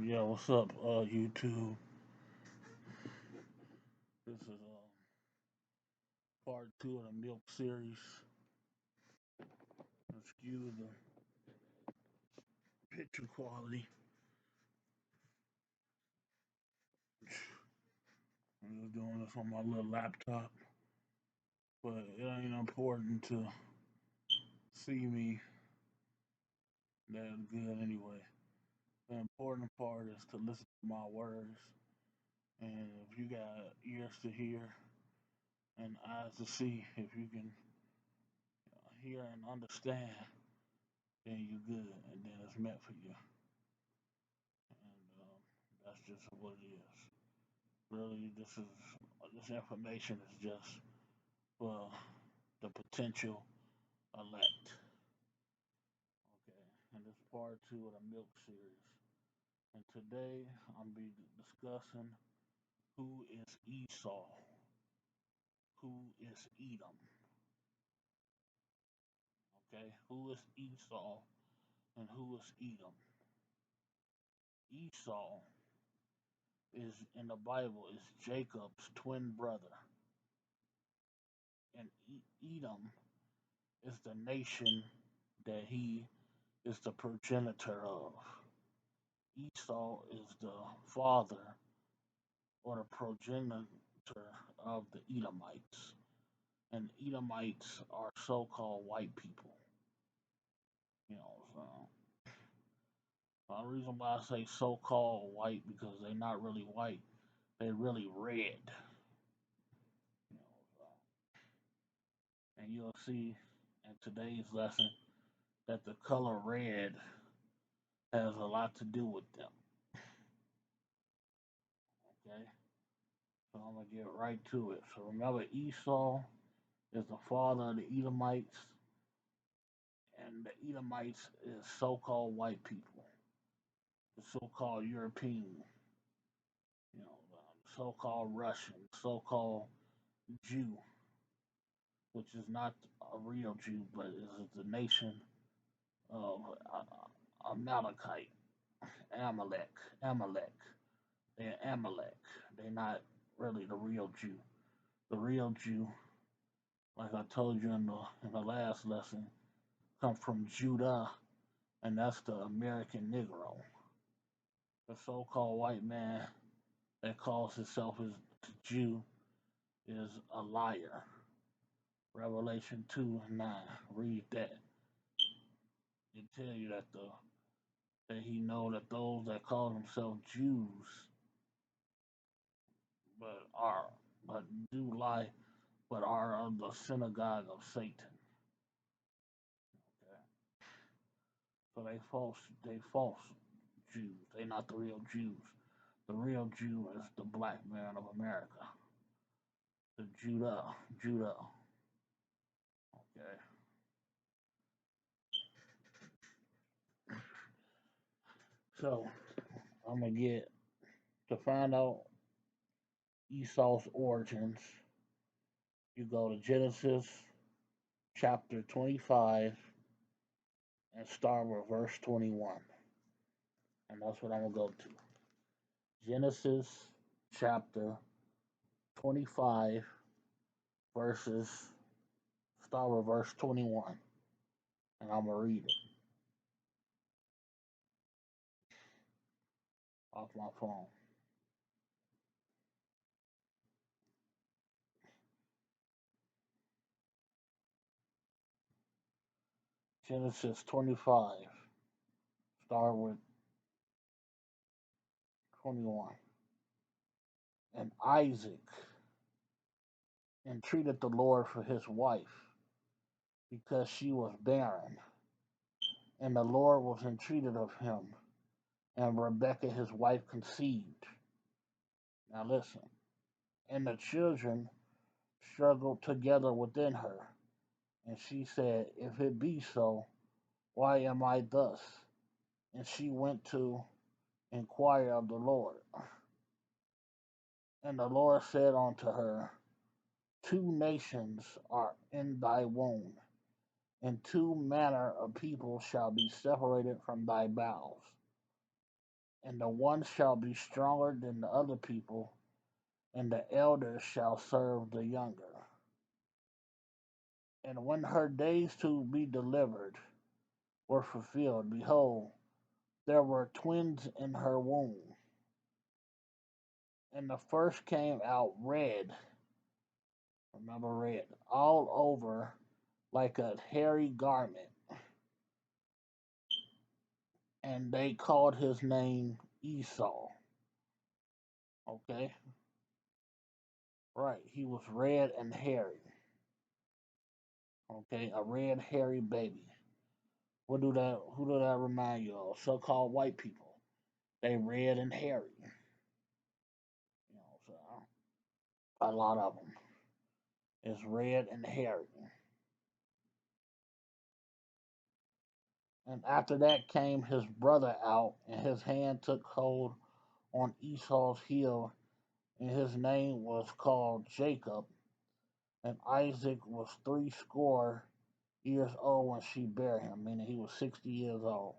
Yeah, what's up, YouTube? This is part two of the milk series. Excuse the picture quality. I'm just doing this on my little laptop, but it ain't important to see me that good anyway. The important part is to listen to my words, and if you got ears to hear and eyes to see, if you can hear and understand, then you're good, and then it's meant for you. And that's just what it is. Really, this information is just for the potential elect. Okay, and it's part two of the milk series. And today I'm be discussing who is Esau, who is Edom. Okay, who is Esau and who is Edom? Esau is in the Bible is Jacob's twin brother, and Edom is the nation that he is the progenitor of. Esau is the father or the progenitor of the Edomites. And Edomites are so called white people. So the reason why I say so called white because they're not really white, they're really red. You know, and you'll see in today's lesson that the color red has a lot to do with them. Okay? So I'm gonna get right to it. So remember Esau is the father of the Edomites, and the Edomites is so-called white people, the so-called European, so-called Russian, so-called Jew, which is not a real Jew, but is the nation of Amalekite, Amalek, Amalek. They're Amalek. They're not really the real Jew. The real Jew, like I told you in the last lesson, come from Judah, and that's the American Negro. The so-called white man that calls himself as the Jew is a liar. Revelation 2:9. Read that. It tell you that he know that those that call themselves Jews but are but do lie but are of the synagogue of Satan. Okay. So they false Jews. They not the real Jews. The real Jew is the black man of America. The Judah. Okay. So I'm gonna get to find out Esau's origins. You go to Genesis chapter 25 and start with verse 21. And that's what I'm going to go to. Genesis chapter 25, verses, start with verse 21. And I'm going to read it off my phone. Genesis 25, start with 21. And Isaac entreated the Lord for his wife because she was barren. And the Lord was entreated of him, and Rebekah his wife conceived. Now listen. And the children struggled together within her. And she said, if it be so, why am I thus? And she went to inquire of the Lord. And the Lord said unto her, two nations are in thy womb, and two manner of people shall be separated from thy bowels. and the one shall be stronger than the other people, and the elder shall serve the younger. And when her days to be delivered were fulfilled, behold, there were twins in her womb. And the first came out red, remember red, all over like a hairy garment, and they called his name Esau. Okay, right, he was red and hairy. Okay, a red hairy baby. What do that? Who do that remind you of? So-called white people. They red and hairy. So a lot of them is red and hairy. And after that came his brother out, and his hand took hold on Esau's heel, and his name was called Jacob. And Isaac was 60 years old when she bare him, meaning he was 60 years old.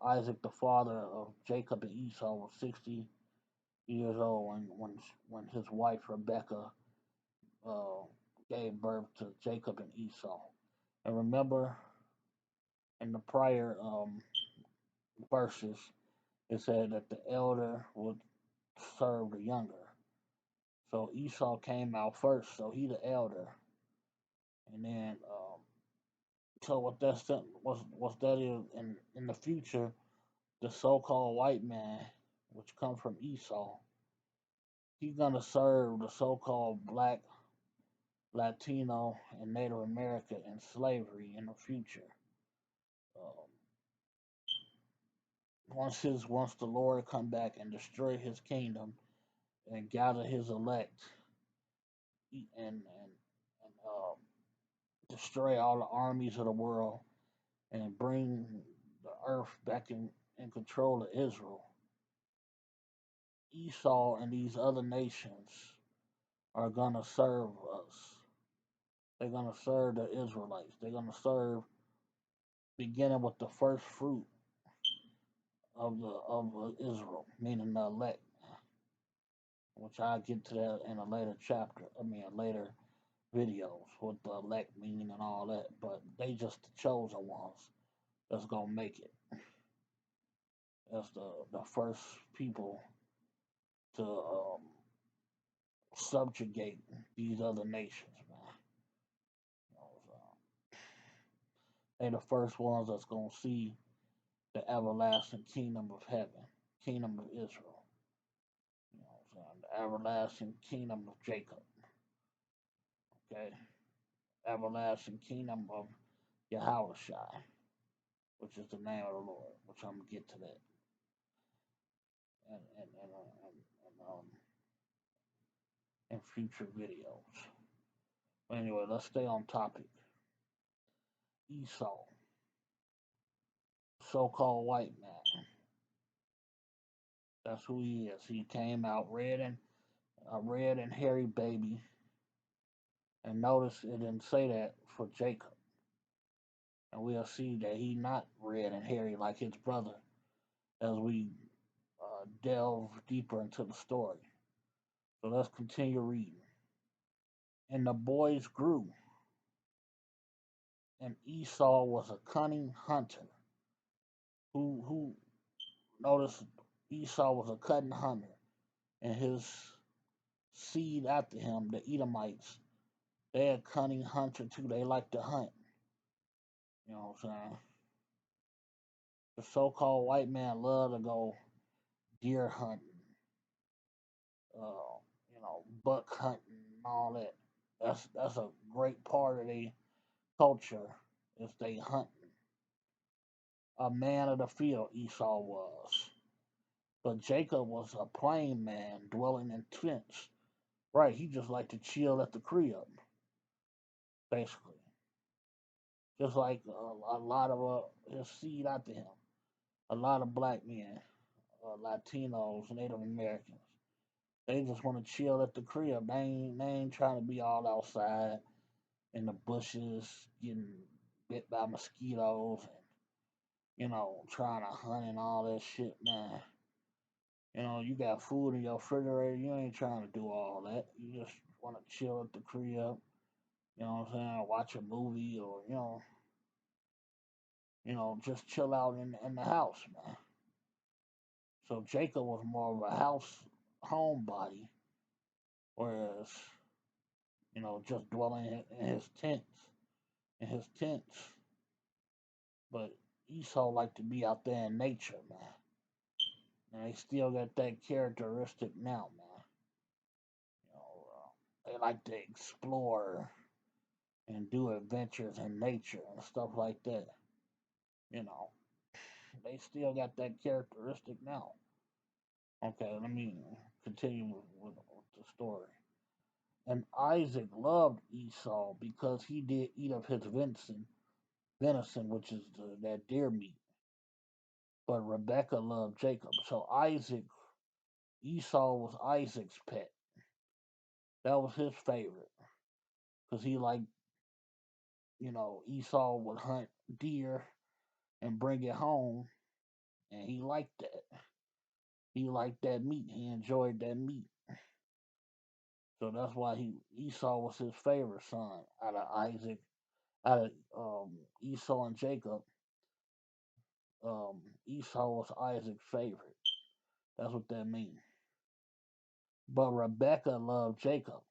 Isaac, the father of Jacob and Esau, was 60 years old when his wife Rebecca uh, gave birth to Jacob and Esau. And remember, in the prior verses, it said that the elder would serve the younger. So Esau came out first, so he the elder. And then, so what that is in the future, the so-called white man, which comes from Esau, he's gonna serve the so-called black, Latino, and Native American in slavery in the future. Um, once the Lord come back and destroy his kingdom and gather his elect and destroy all the armies of the world and bring the earth back in control of Israel, Esau and these other nations are gonna serve us. They're gonna serve the Israelites. They're gonna serve beginning with the first fruit of Israel, meaning the elect, which I'll get to that in a later chapter. I mean, later videos with the elect meaning and all that. But they just the chosen ones that's gonna make it. That's the first people to subjugate these other nations, man. So they the first ones that's gonna see the everlasting kingdom of heaven, kingdom of Israel. The everlasting kingdom of Jacob. Okay, everlasting kingdom of Yahweh, which is the name of the Lord. Which I'm gonna get to that in future videos. But anyway, let's stay on topic. Esau, so-called white man. That's who he is. He came out red and a red and hairy baby. And notice it didn't say that for Jacob. And we'll see that he not red and hairy like his brother as we delve deeper into the story. So let's continue reading. And the boys grew, and Esau was a cunning hunter. Who notice Esau was a cunning hunter, and his seed after him, the Edomites, they're a cunning hunter too. They like to hunt. You know what I'm saying? The so-called white man love to go deer hunting, buck hunting, and all that. That's a great part of their culture is they hunting. A man of the field Esau was, but Jacob was a plain man dwelling in tents. Right, he just liked to chill at the crib, basically. Just like a lot of his seed after him, a lot of black men, Latinos, Native Americans. They just want to chill at the crib. They ain't trying to be all outside in the bushes, getting bit by mosquitoes, and trying to hunt and all that shit, man. You got food in your refrigerator. You ain't trying to do all that. You just want to chill at the crib. You know what I'm saying? Watch a movie or just chill out in the house, man. So Jacob was more of a house homebody, whereas just dwelling in his tents. But Esau liked to be out there in nature, man. And they still got that characteristic now, man. They like to explore and do adventures in nature and stuff like that. You know, they still got that characteristic now. Okay, let me continue with the story. And Isaac loved Esau because he did eat of his venison, which is that deer meat. But Rebecca loved Jacob. So Esau was Isaac's pet. That was his favorite because he liked, Esau would hunt deer and bring it home, and he liked that. He liked that meat. He enjoyed that meat. So that's why Esau was his favorite son out of out of Esau and Jacob. Esau was Isaac's favorite. That's what that means. But Rebecca loved Jacob.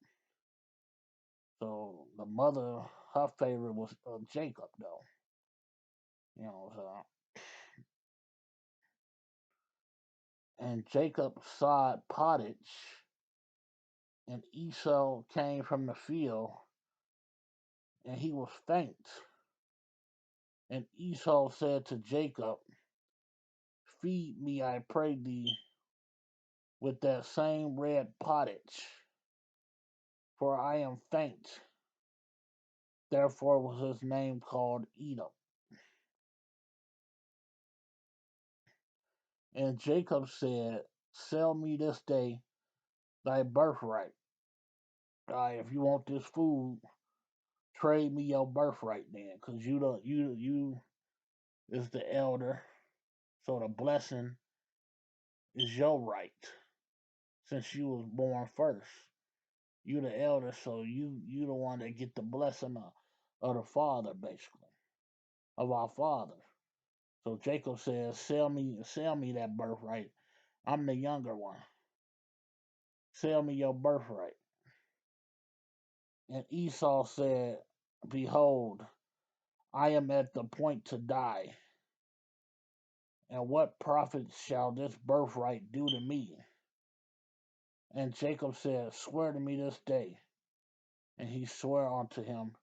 So the mother, her favorite was Jacob, though. So and Jacob sod pottage, and Esau came from the field, and he was faint. And Esau said to Jacob, "Feed me, I pray thee, with that same red pottage, for I am faint." Therefore was his name called Edom. And Jacob said, "Sell me this day thy birthright. If you want this food, trade me your birthright then, because you is the elder, so the blessing is your right, since you was born first. You the elder, so you the one that get the blessing of the father, basically, of our father." So Jacob says, sell me that birthright. I'm the younger one. Sell me your birthright." And Esau said, "Behold, I am at the point to die, and what profit shall this birthright do to me?" And Jacob said, "Swear to me this day." And he swore unto him,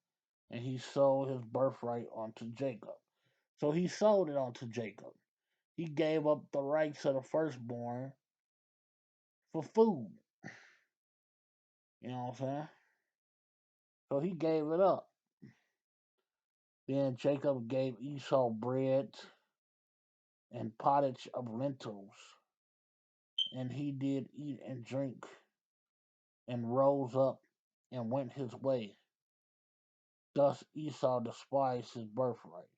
and he sold his birthright unto Jacob. So he sold it unto Jacob. He gave up the rights of the firstborn for food. You know what I'm saying? So he gave it up. Then Jacob gave Esau bread and pottage of lentils, and he did eat and drink, and rose up and went his way. Thus Esau despised his birthright.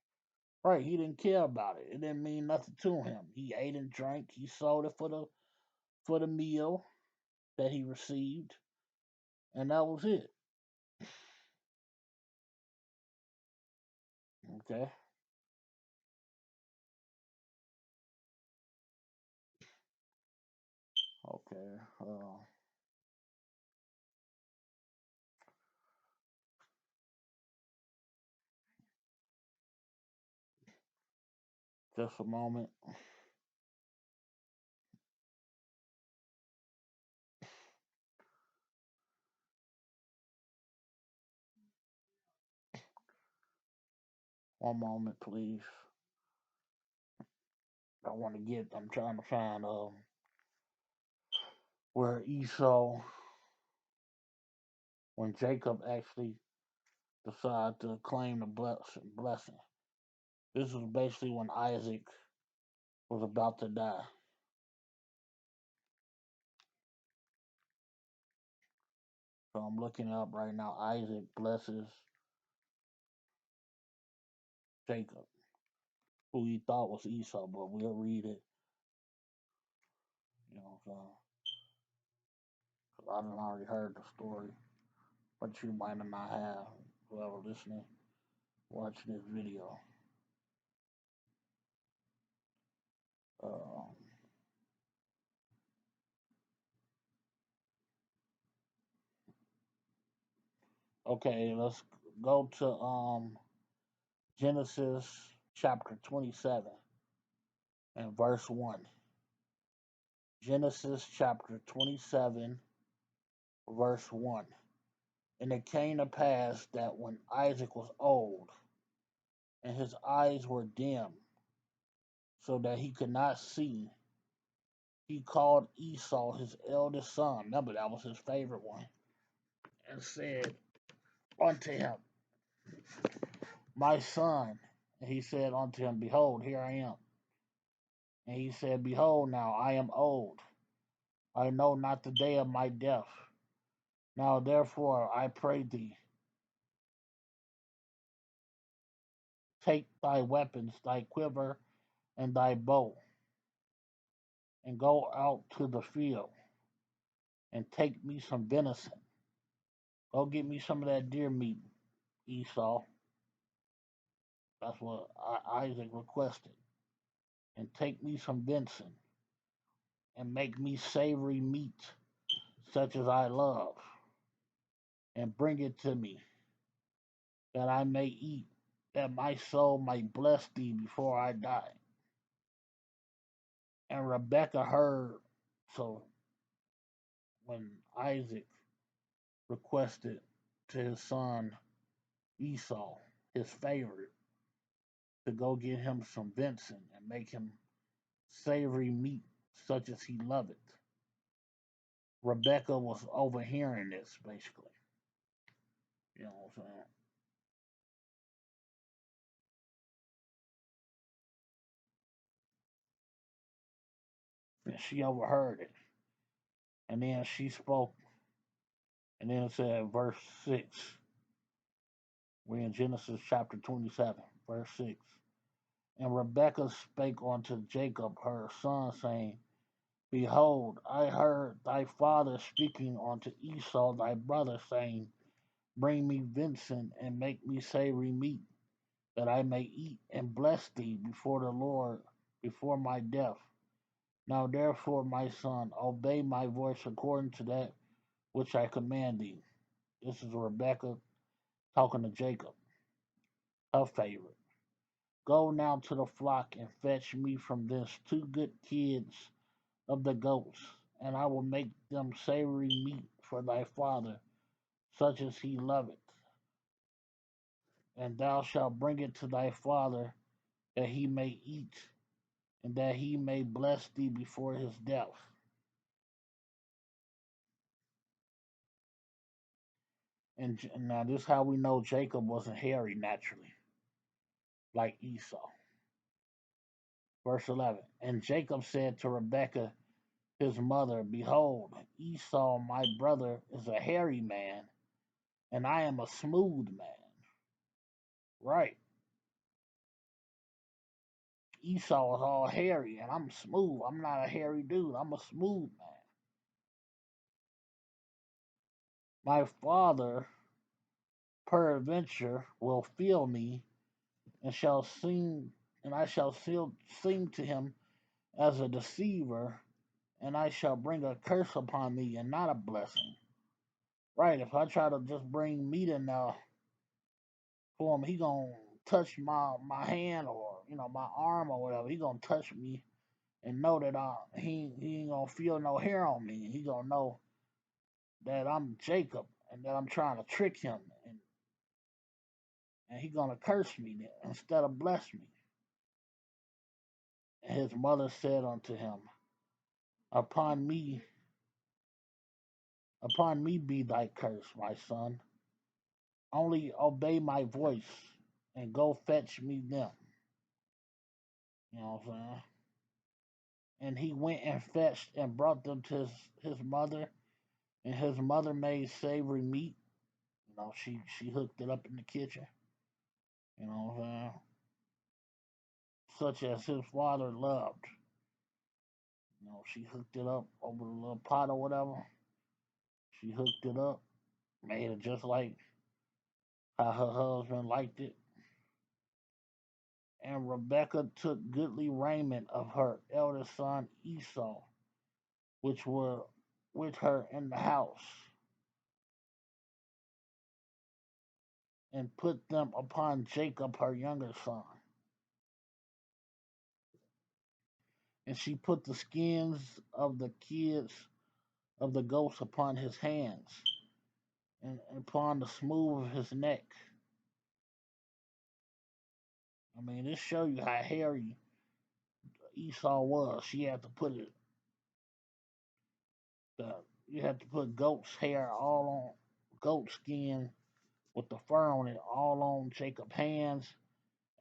Right, he didn't care about it. It didn't mean nothing to him. He ate and drank. He sold it for the meal that he received, and that was it. Okay, okay. Just a moment. One moment, please. I'm trying to find where Esau, when Jacob actually decided to claim the blessing. This was basically when Isaac was about to die. So I'm looking up right now. Isaac blesses Jacob, who he thought was Esau, but we'll read it. You know, so 'cause I done already heard the story, but you might not have. Whoever listening, watching this video. Um, okay, let's go to Genesis chapter 27 and verse 1. Genesis chapter 27, verse 1. And it came to pass that when Isaac was old, and his eyes were dim, so that he could not see, he called Esau his eldest son. Remember, that was his favorite one. And said unto him, my son. And he said unto him, behold, here I am. And he said, behold, now I am old. I know not the day of my death. Now therefore I pray thee, take thy weapons, thy quiver, and thy bow, and go out to the field, and take me some venison. Go get me some of that deer meat, Esau. That's what Isaac requested. And take me some venison, and make me savory meat, such as I love, and bring it to me, that I may eat, that my soul might bless thee before I die. And Rebekah heard. So when Isaac requested to his son Esau, his favorite, to go get him some venison and make him savory meat such as he loved, Rebecca was overhearing this basically. You know what I'm saying? And she overheard it. And then she spoke. And then it said, verse 6. We're in Genesis chapter 27, verse 6. And Rebekah spake unto Jacob her son, saying, behold, I heard thy father speaking unto Esau thy brother, saying, bring me venison and make me savory meat, that I may eat and bless thee before the Lord before my death. Now therefore, my son, obey my voice according to that which I command thee. This is Rebekah talking to Jacob, her favorite. Go now to the flock and fetch me from thence 2 good kids of the goats, and I will make them savory meat for thy father, such as he loveth. And thou shalt bring it to thy father, that he may eat, and that he may bless thee before his death. And now this is how we know Jacob wasn't hairy naturally, like Esau. Verse 11. And Jacob said to Rebekah his mother, behold, Esau my brother is a hairy man, and I am a smooth man. Right. Esau is all hairy, and I'm smooth. I'm not a hairy dude. I'm a smooth man. My father, peradventure, will feel me, and shall sing, and I shall still sing to him as a deceiver, and I shall bring a curse upon thee, and not a blessing. Right? If I try to just bring meat in there for him, he gonna touch my hand, or my arm or whatever. He gonna touch me and know that he ain't gonna feel no hair on me. He gonna know that I'm Jacob and that I'm trying to trick him, and he gonna curse me instead of bless me. And his mother said unto him, Upon me, upon me be thy curse, my son. Only obey my voice and go fetch me them. You know what I'm saying? And he went and fetched and brought them to his mother, and his mother made savory meat. She hooked it up in the kitchen. You know what I'm saying? Such as his father loved. She hooked it up over the little pot or whatever. She hooked it up, made it just like how her husband liked it. And Rebekah took goodly raiment of her eldest son Esau, which were with her in the house, and put them upon Jacob her younger son. And she put the skins of the kids of the goats upon his hands, and upon the smooth of his neck. I mean, this show you how hairy Esau was. She had to put it, the, you had to put goat's hair all on, goat skin with the fur on it, all on Jacob's hands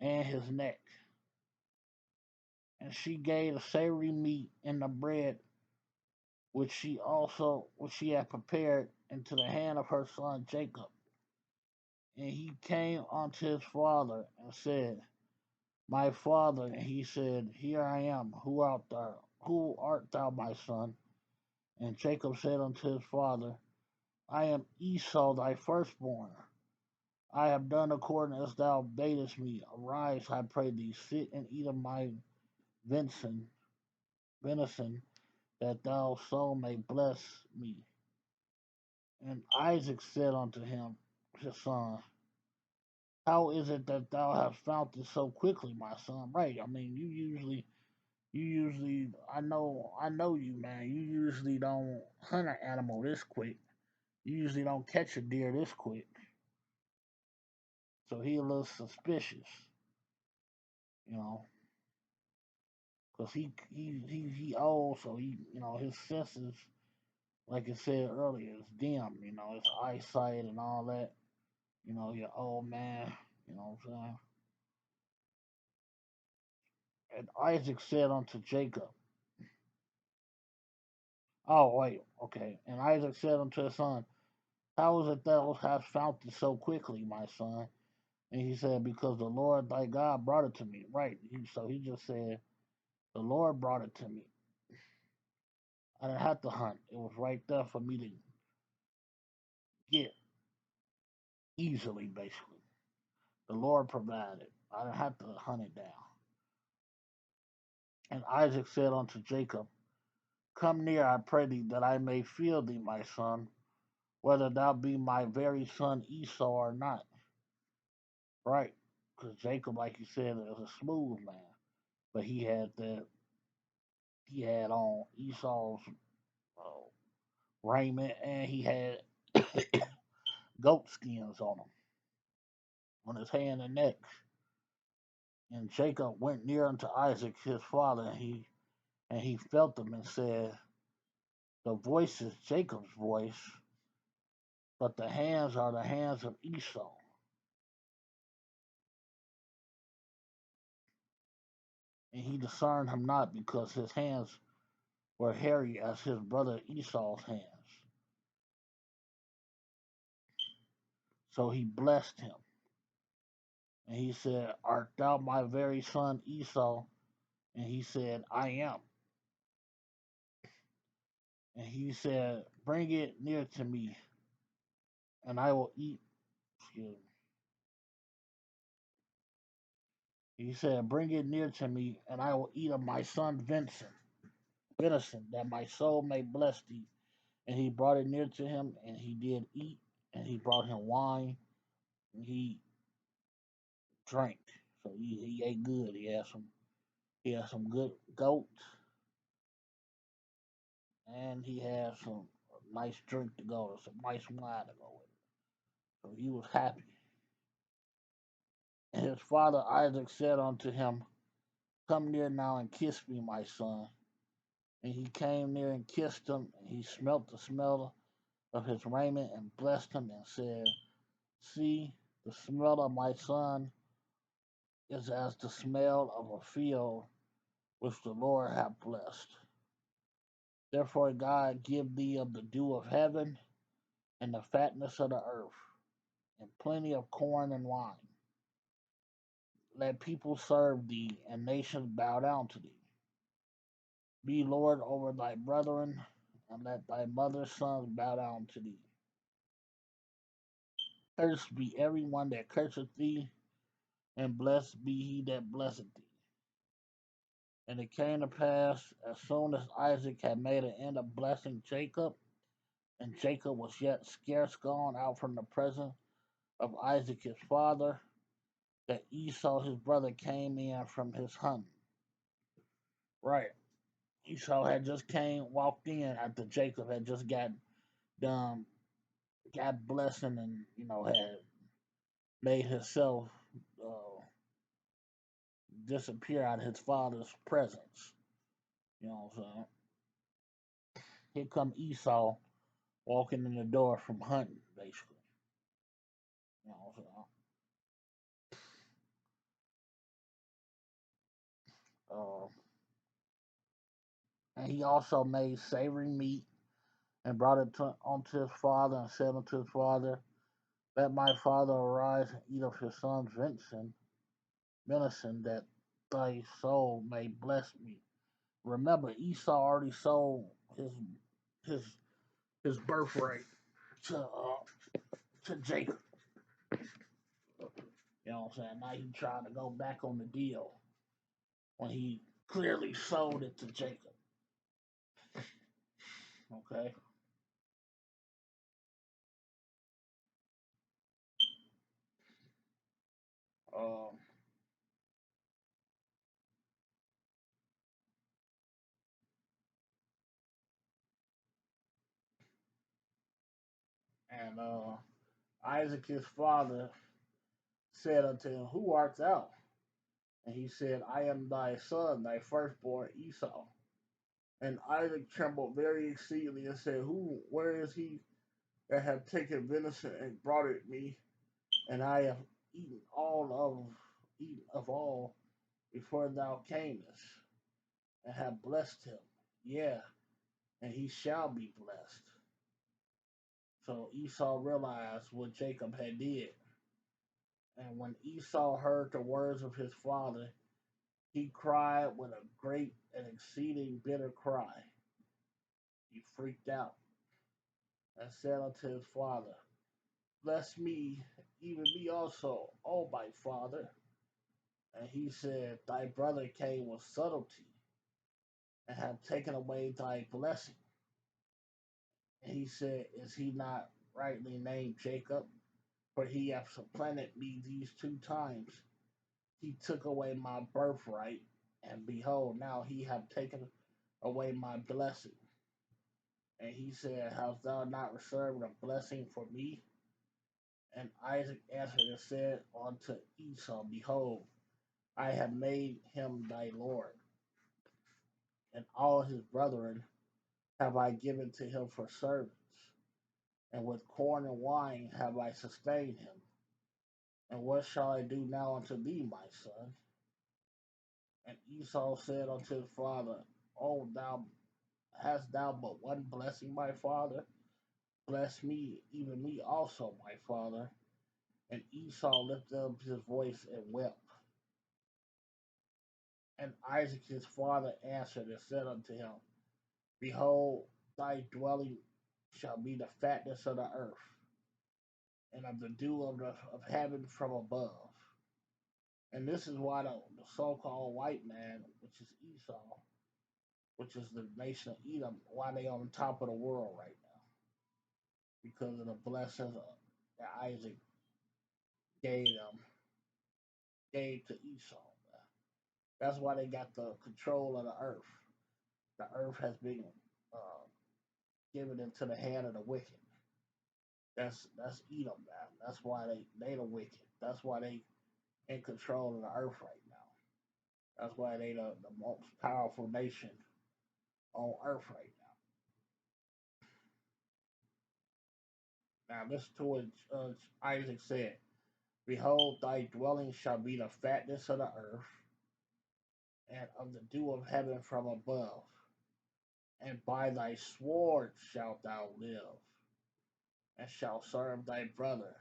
and his neck. And she gave the savory meat and the bread which she had prepared into the hand of her son Jacob. And he came unto his father and said, My father. And he said, Here I am. Who art thou? Who art thou, my son? And Jacob said unto his father, I am Esau thy firstborn. I have done according as thou badest me. Arise, I pray thee, sit and eat of my venison, venison, that thou so may bless me. And Isaac said unto him, his son, How is it that thou hast found it so quickly, my son? Right. I mean, I know you, man. You usually don't hunt an animal this quick. You usually don't catch a deer this quick. So he a little suspicious, you know, because he old, so his senses, like I said earlier, is dim. His eyesight and all that. You're old man. You know what I'm saying? And Isaac said unto Jacob, Oh wait, okay. And Isaac said unto his son, How is it thou hast found it so quickly, my son? And he said, Because the Lord thy God brought it to me. Right. So he just said, The Lord brought it to me. I didn't have to hunt. It was right there for me to get easily, basically. The Lord provided. I didn't have to hunt it down. And Isaac said unto Jacob, Come near, I pray thee, that I may feel thee, my son, whether thou be my very son Esau or not. Right. Because Jacob, like you said, is a smooth man. But he had on Esau's uh, raiment, and he had goat skins on his hand and neck. And Jacob went near unto Isaac his father, and he felt him and said, The voice is Jacob's voice, but the hands are the hands of Esau. And he discerned him not, because his hands were hairy as his brother Esau's hands. So he blessed him. And he said, Art thou my very son Esau? And he said, I am. And he said, Bring it near to me, and I will eat. Excuse me. He said, Bring it near to me, and I will eat of my son venison, that my soul may bless thee. And he brought it near to him, and he did eat, and he brought him wine, and he drank. So he ate good. He had some good goat, and he had some nice drink to go with, some nice wine to go with it. So he was happy. And his father Isaac said unto him, Come near now and kiss me, my son. And he came near and kissed him, and he smelt the smell of his raiment and blessed him and said, See, the smell of my son is as the smell of a field which the Lord hath blessed. Therefore God give thee of the dew of heaven and the fatness of the earth, and plenty of corn and wine. Let people serve thee, and nations bow down to thee. Be Lord over thy brethren, and let thy mother's sons bow down to thee. Cursed be every one that curseth thee, and blessed be he that blesseth thee. And it came to pass, as soon as Isaac had made an end of blessing Jacob, and Jacob was yet scarce gone out from the presence of Isaac his father, that Esau his brother came in from his hunting. Right. Esau had just walked in after Jacob had just done, got blessing and, had made himself uh, disappear out of his father's presence. You know what I'm saying? Here come Esau walking in the door from hunting, basically. You know what I'm saying? And he also made savory meat and brought it unto his father and said unto his father, let my father arise and eat of his son's venison, that thy soul may bless me. Remember, Esau already sold his his birthright to Jacob. You know what I'm saying? Now he's trying to go back on the deal when he clearly sold it to Jacob. Okay. Um, and Isaac his father said unto him, who art thou? And he said, I am thy son, thy firstborn Esau. And Isaac trembled very exceedingly and said, where is he that hath taken venison and brought it me? And I have eaten of all before thou camest, and have blessed him. Yeah, and he shall be blessed. So Esau realized what Jacob had did. And when Esau heard the words of his father, he cried with a great and exceeding bitter cry. He freaked out and said unto his father, bless me, even me also, O my father. And he said, thy brother came with subtlety, and have taken away thy blessing. And he said, is he not rightly named Jacob? For he hath supplanted me these 2 times. He took away my birthright, and behold, now he hath taken away my blessing. And he said, hast thou not reserved a blessing for me? And Isaac answered and said unto Esau, behold, I have made him thy Lord, and all his brethren have I given to him for servants, and with corn and wine have I sustained him. And what shall I do now unto thee, my son? And Esau said unto his father, O thou hast thou but one blessing, my father? Bless me, even me also, my father. And Esau lifted up his voice and wept. And Isaac his father answered and said unto him, behold, thy dwelling shall be the fatness of the earth, and of the dew of heaven from above. And this is why the so-called white man, which is Esau, which is the nation of Edom, why they on top of the world right now. Because of the blessings that Isaac gave to Esau. That's why they got the control of the earth. The earth has been uh, given into the hand of the wicked. That's Edom now. That's why they the wicked. That's why they in control of the earth right now. That's why they the most powerful nation on earth right now. Now listen to what Isaac said. Behold, thy dwelling shall be the fatness of the earth, and of the dew of heaven from above. And by thy sword shalt thou live, and shalt serve thy brother.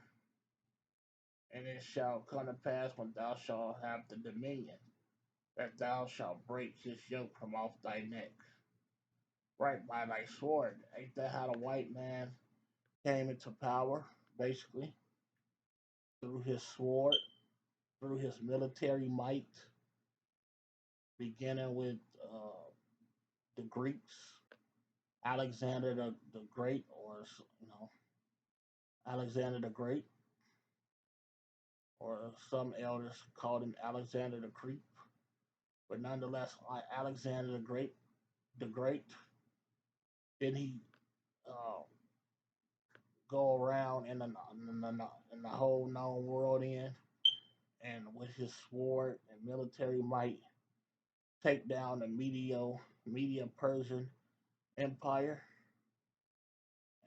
And it shall come to pass when thou shalt have the dominion, that thou shalt break his yoke from off thy neck. right by thy sword. Ain't that how the white man came into power? Basically, through his sword, through his military might, beginning with the Greeks, Alexander the Great, or you know Alexander the Great, or some elders called him Alexander the Creep. But nonetheless, Alexander the Great, then he uh, go around in the whole known world and with his sword and military might take down the Media Persian Empire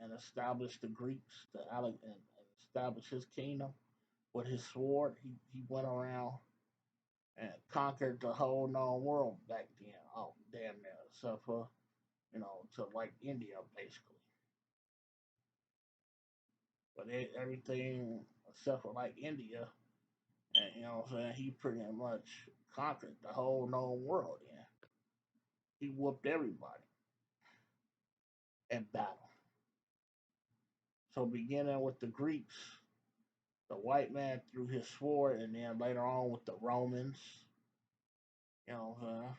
and establish the Greeks, and establish his kingdom with his sword. He went around and conquered the whole known world back then. Oh, damn near, except for to like India basically. But everything except for like India, and what I'm saying, he pretty much conquered the whole known world. Yeah, he whooped everybody in battle. So beginning with the Greeks, the white man threw his sword, and then later on with the Romans, you know, and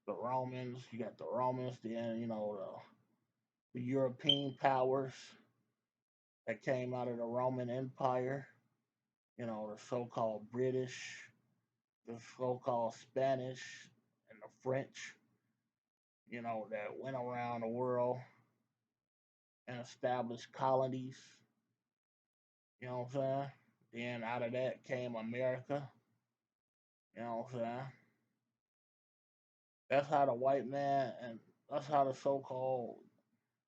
the Romans, you got the Romans, then the European powers that came out of the Roman Empire, the so-called British, the so-called Spanish, and the French, that went around the world and established colonies. You know what I'm saying? Then out of that came America. You know what I'm saying? That's how the white man and that's how the so-called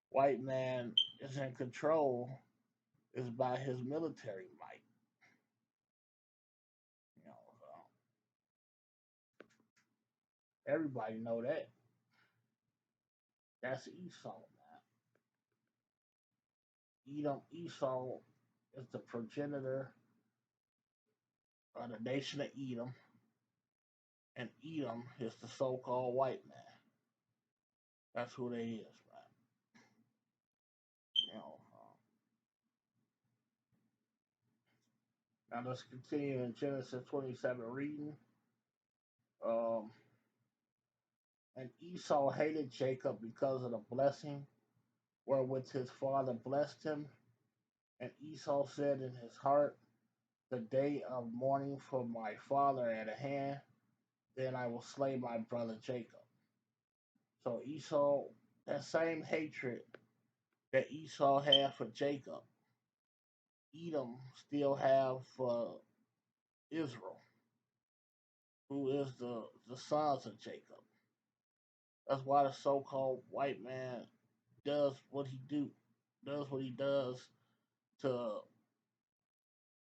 white man is in control is by his military might. You know, so everybody know that. That's Esau, man. Esau is the progenitor of the nation of Edom, and Edom is the so-called white man. That's who they is, man. You know. Now let's continue in Genesis 27 reading. Um, and Esau hated Jacob because of the blessing wherewith his father blessed him. And Esau said in his heart, the day of mourning for my father at hand, then I will slay my brother Jacob. So Esau, that same hatred that Esau had for Jacob, Edom still have for Israel, who is the sons of Jacob. That's why the so-called white man does what he does what he does to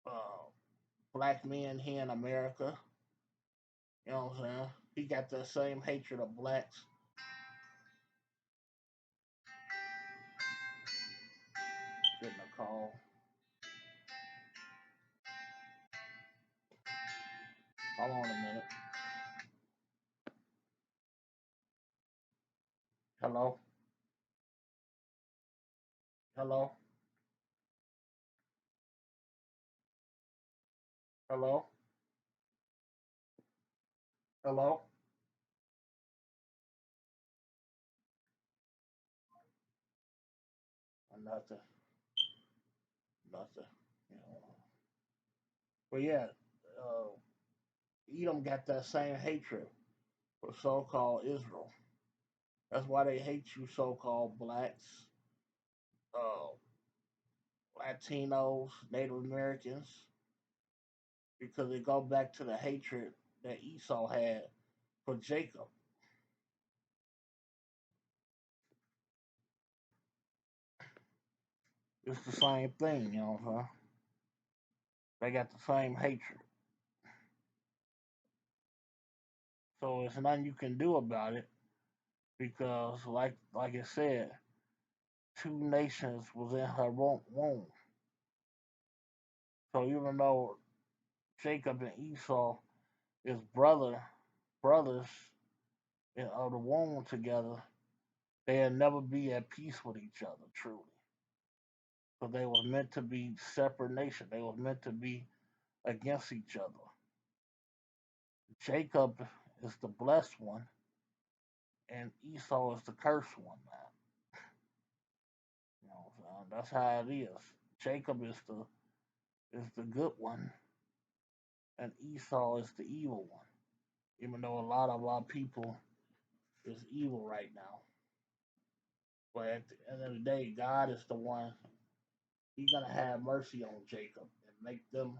uh, black men here in America. You know what I'm saying? He got that same hatred of blacks. Getting a call. Hold on a minute. Hello? Hello? Hello? Hello? Nothing. Nothing. You know. But yeah, uh, Edom got that same hatred for so-called Israel. That's why they hate you, so-called blacks, uh, Latinos, Native Americans, because they go back to the hatred that Esau had for Jacob. It's the same thing, huh? They got the same hatred. So there's nothing you can do about it because, like I said, two nations was in her womb. So even though Jacob and Esau is brothers of the womb together, they'll never be at peace with each other truly. Because they were meant to be separate nations. They were meant to be against each other. Jacob is the blessed one, and Esau is the cursed one, man. You know, so that's how it is. Jacob is the good one, and Esau is the evil one. Even though a lot of our people is evil right now, but at the end of the day, God is the one. He's gonna have mercy on Jacob and make them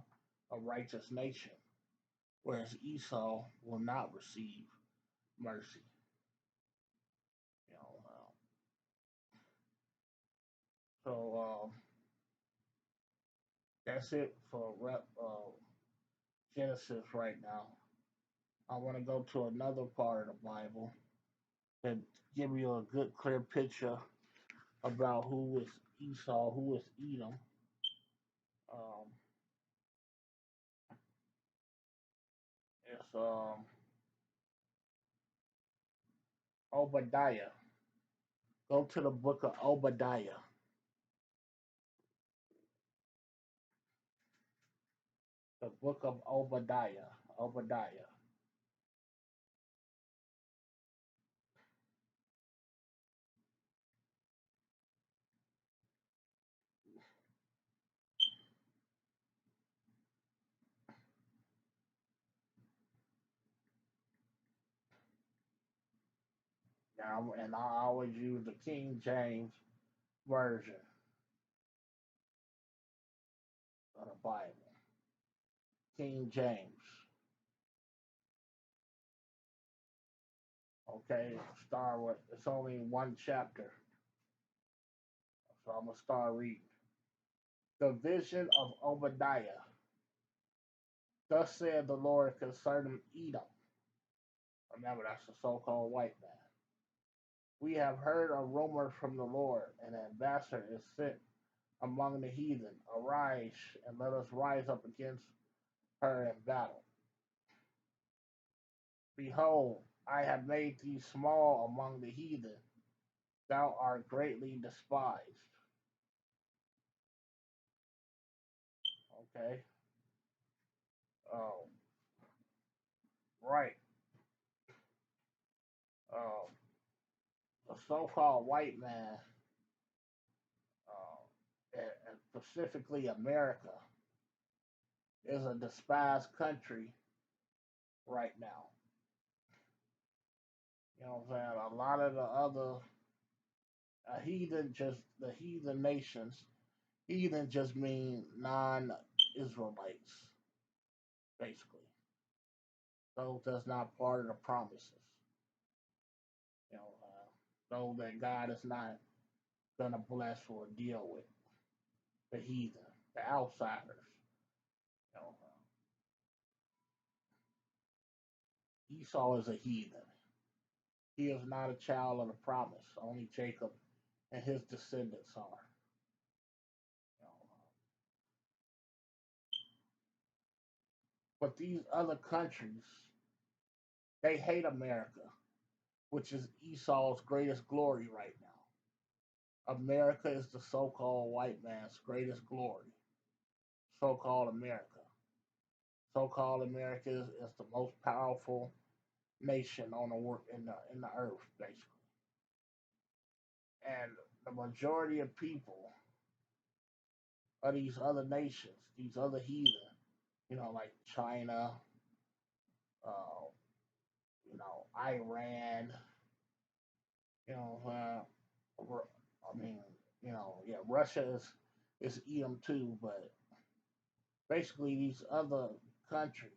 a righteous nation, whereas Esau will not receive mercy. You know, so that's it for Genesis right now. I want to go to another part of the Bible that give you a good, clear picture about who is Esau, who is Edom. Um, it's Obadiah. Go to the book of Obadiah. The book of Obadiah. Obadiah. Now, and I always use the King James version of the Bible. King James. Okay, start with it's only one chapter, so I'm gonna start reading. The vision of Obadiah. Thus said the Lord concerning Edom. Remember, that's the so-called white man. We have heard a rumor from the Lord, and an ambassador is sent among the heathen. Arise and let us rise up against her in battle. Behold, I have made thee small among the heathen. Thou art greatly despised. Okay. Um, right. Um, the so-called white man, and specifically America, is a despised country right now. You know what I'm saying? A lot of the other heathen, just the heathen nations, heathen just mean non-Israelites, basically. Those that's not part of the promises. You know, those that God is not gonna bless or deal with. The heathen, the outsiders. You know, Esau is a heathen. He is not a child of the promise. Only Jacob and his descendants are. You know, but these other countries, they hate America, which is Esau's greatest glory right now. America is the so-called white man's greatest glory. So-called America. So-called America is the most powerful nation on the work in the earth, basically. And the majority of people of these other nations, these other heathen, like China, uh, Iran, you know, I mean, yeah, Russia is Edom too, but basically these other countries,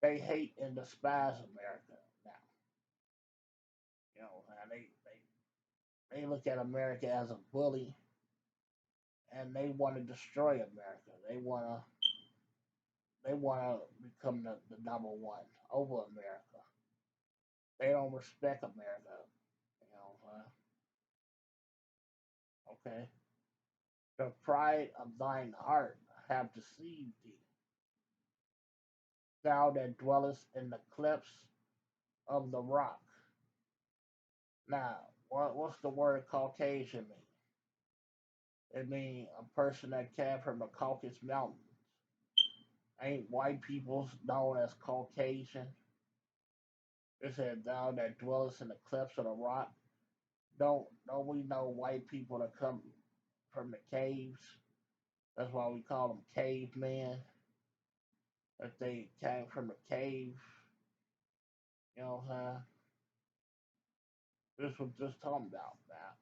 they hate and despise America now. And they look at America as a bully, and they want to destroy America. They want to become the number one over America. They don't respect America. Okay. The pride of thine heart have deceived thee. thou that dwellest in the clefts of the rock. Now, what's the word Caucasian mean? It means a person that came from the Caucasus Mountains. Ain't white people known as Caucasian? It said, thou that dwellest in the clefts of the rock. Don't we know white people that come from the caves? That's why we call them cavemen. If they came from the cave, you know what I'm saying? This was just talking about now.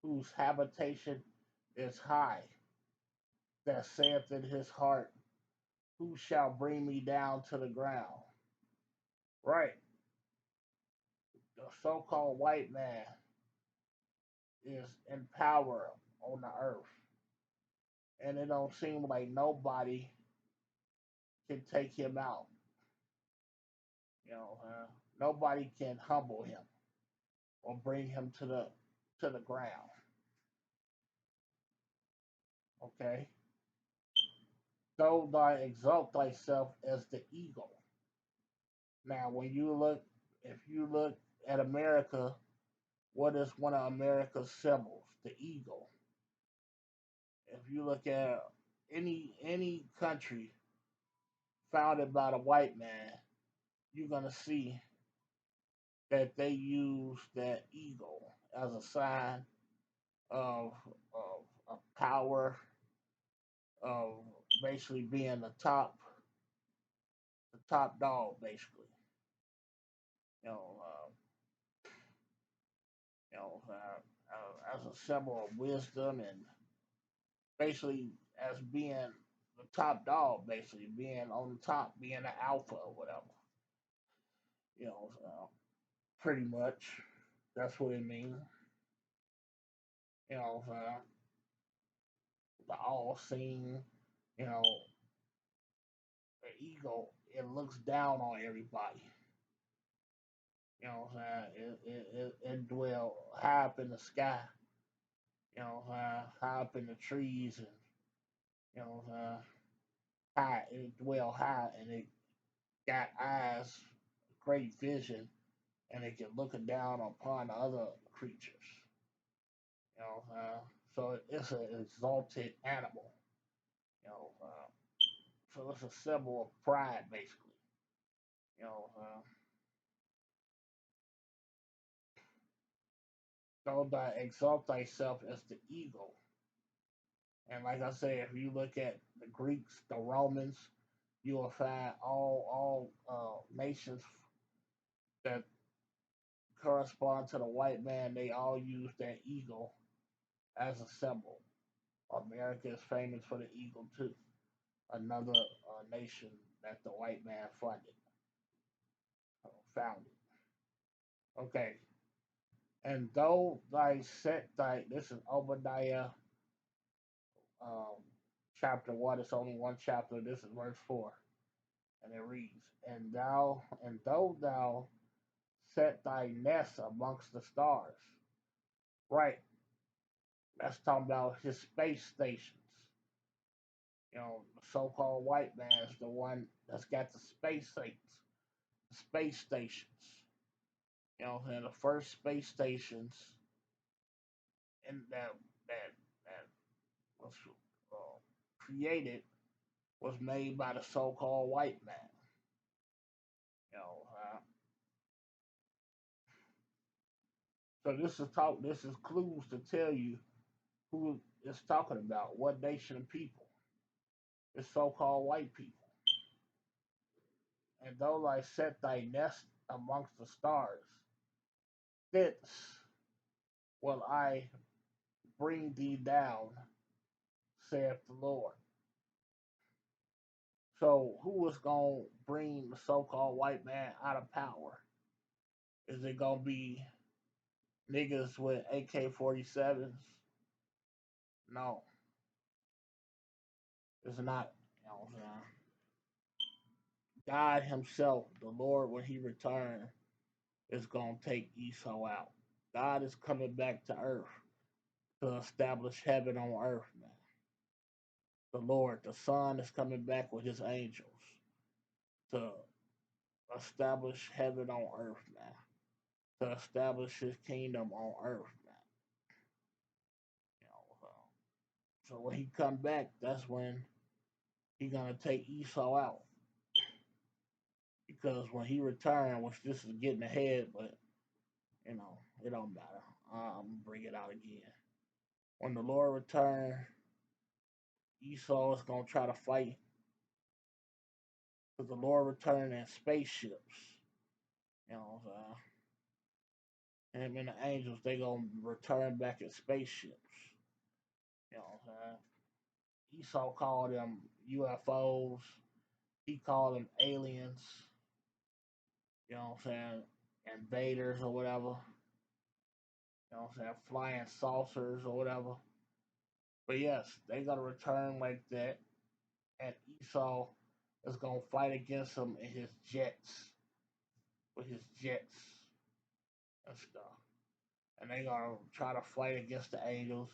Whose habitation is high, that saith in his heart, who shall bring me down to the ground? Right. The so called white man is in power on the earth. And it don't seem like nobody can take him out. Nobody can humble him or bring him to the ground. Okay. Though thou exalt thyself as the eagle. Now, if you look at America, what is one of America's symbols? The eagle. If you look at any country founded by the white man, you're gonna see that they use that eagle as a sign of of power, of basically being the top dog, basically. You know, uh, as a symbol of wisdom and basically as being the top dog, basically being on the top, being the alpha or whatever. Pretty much that's what it means. You know, the all seeing, you know, the ego, it looks down on everybody. You know what I'm saying? It dwell high up in the sky. High up in the trees, and you know high. It dwell high, and it got eyes, great vision, and it can look down upon other creatures. So it's an exalted animal. You know, so it's a symbol of pride, basically. You know, so that exalt thyself as the eagle. And like I say, if you look at the Greeks, the Romans, you will find all nations that correspond to the white man. They all use that eagle as a symbol. America is famous for the eagle too. Another nation that the white man funded, founded. Okay, and though thy set thy, this is Obadiah, um, chapter 1. It's only one chapter. This is verse 4, and it reads, and though thou set thy nest amongst the stars. Right. That's talking about his space stations. The so-called white man is the one that's got the space stations. And the first space stations in that was uh, created was made by the so-called white man. You know, uh, so this is clues to tell you who it's talking about, what nation of people. It's so-called white people. And though I set thy nest amongst the stars, thence will I bring thee down, saith the Lord. So who is going to bring the so-called white man out of power? Is it going to be niggas with AK-47s? No, it's not. You know, God himself, the Lord, when he returns, is going to take Esau out. God is coming back to earth to establish heaven on earth, man. the Lord, the Son, is coming back with his angels to establish heaven on earth now, to establish his kingdom on earth now. You know, so when he come back, that's when he gonna take Esau out. Because when he returned, which this is getting ahead, but it don't matter. I'm gonna bring it out again. When the Lord returned, Esau is gonna try to fight because the Lord returned in spaceships. You know, him and the angels they gonna return back in spaceships. You know, Esau called them UFOs. He called them aliens. You know what I'm saying? Invaders or whatever. You know what I'm saying? Flying saucers or whatever. But yes, they gonna return like that, and Esau is gonna fight against them in his jets, with his jets and stuff. And they gonna try to fight against the angels,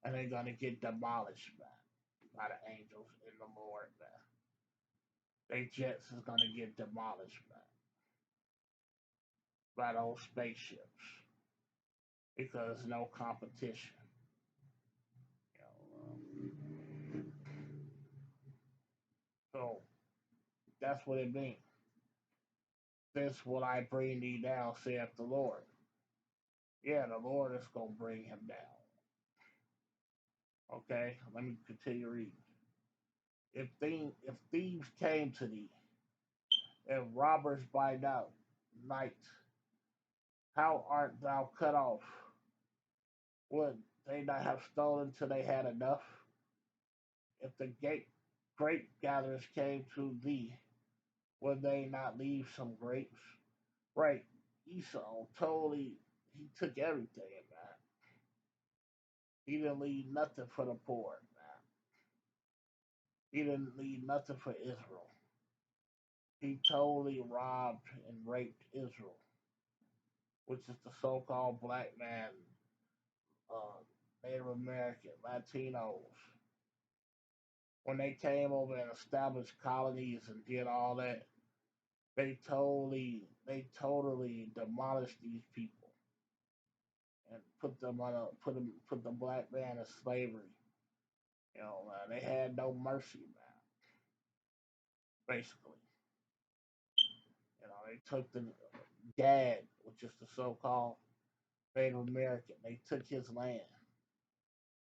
and they're gonna get demolished by the angels in the Lord. Man. Their jets is gonna get demolished by those spaceships because no competition. So that's what it means. This will I bring thee down, saith the Lord. Yeah, the Lord is gonna bring him down. Okay, let me continue reading. If thieves came to thee, and robbers by night, how art thou cut off? Would they not have stolen till they had enough? If the grape gatherers came to thee, would they not leave some grapes? Right, Esau totally, he took everything, man. He didn't leave nothing for the poor, man. He didn't leave nothing for Israel. He totally robbed and raped Israel, which is the so-called black man, uh, Native American, Latinos. When they came over and established colonies and did all that, they totally demolished these people and put the black man in slavery. They had no mercy, man. Basically, they took the Gad, which is the so-called Native American. They took his land.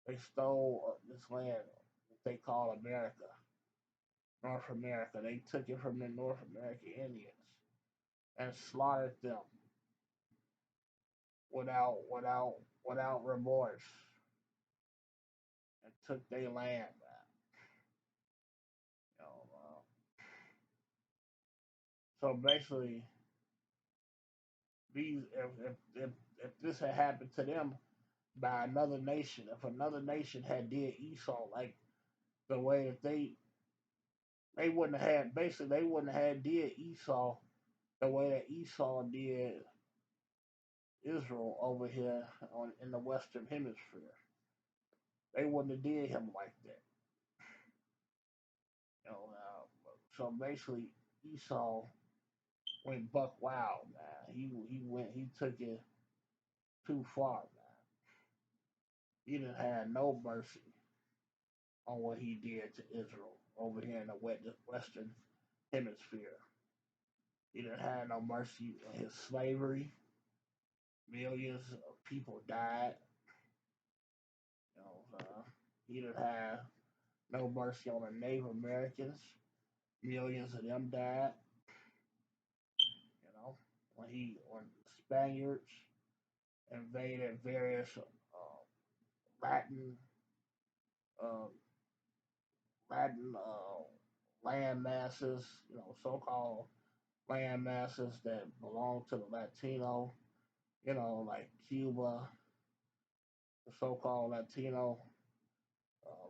They stole this land that they call America, North America. They took it from the North American Indians and slaughtered them without remorse and took their land back. You know, so basically, these if this had happened to them by another nation, if another nation had did Esau like the way that they wouldn't have had basically they wouldn't have had did Esau the way that Esau did Israel over here in the Western Hemisphere. They wouldn't have did him like that. So basically, Esau went buck wild, man. He took it too far, man. He didn't have no mercy on what he did to Israel over here in the Western Hemisphere. He didn't have no mercy on his slavery. Millions of people died. He didn't have no mercy on the Native Americans. Millions of them died. When the Spaniards invaded various Latin uh, Latin land masses, so-called land masses that belong to the Latino, like Cuba, the so-called Latino,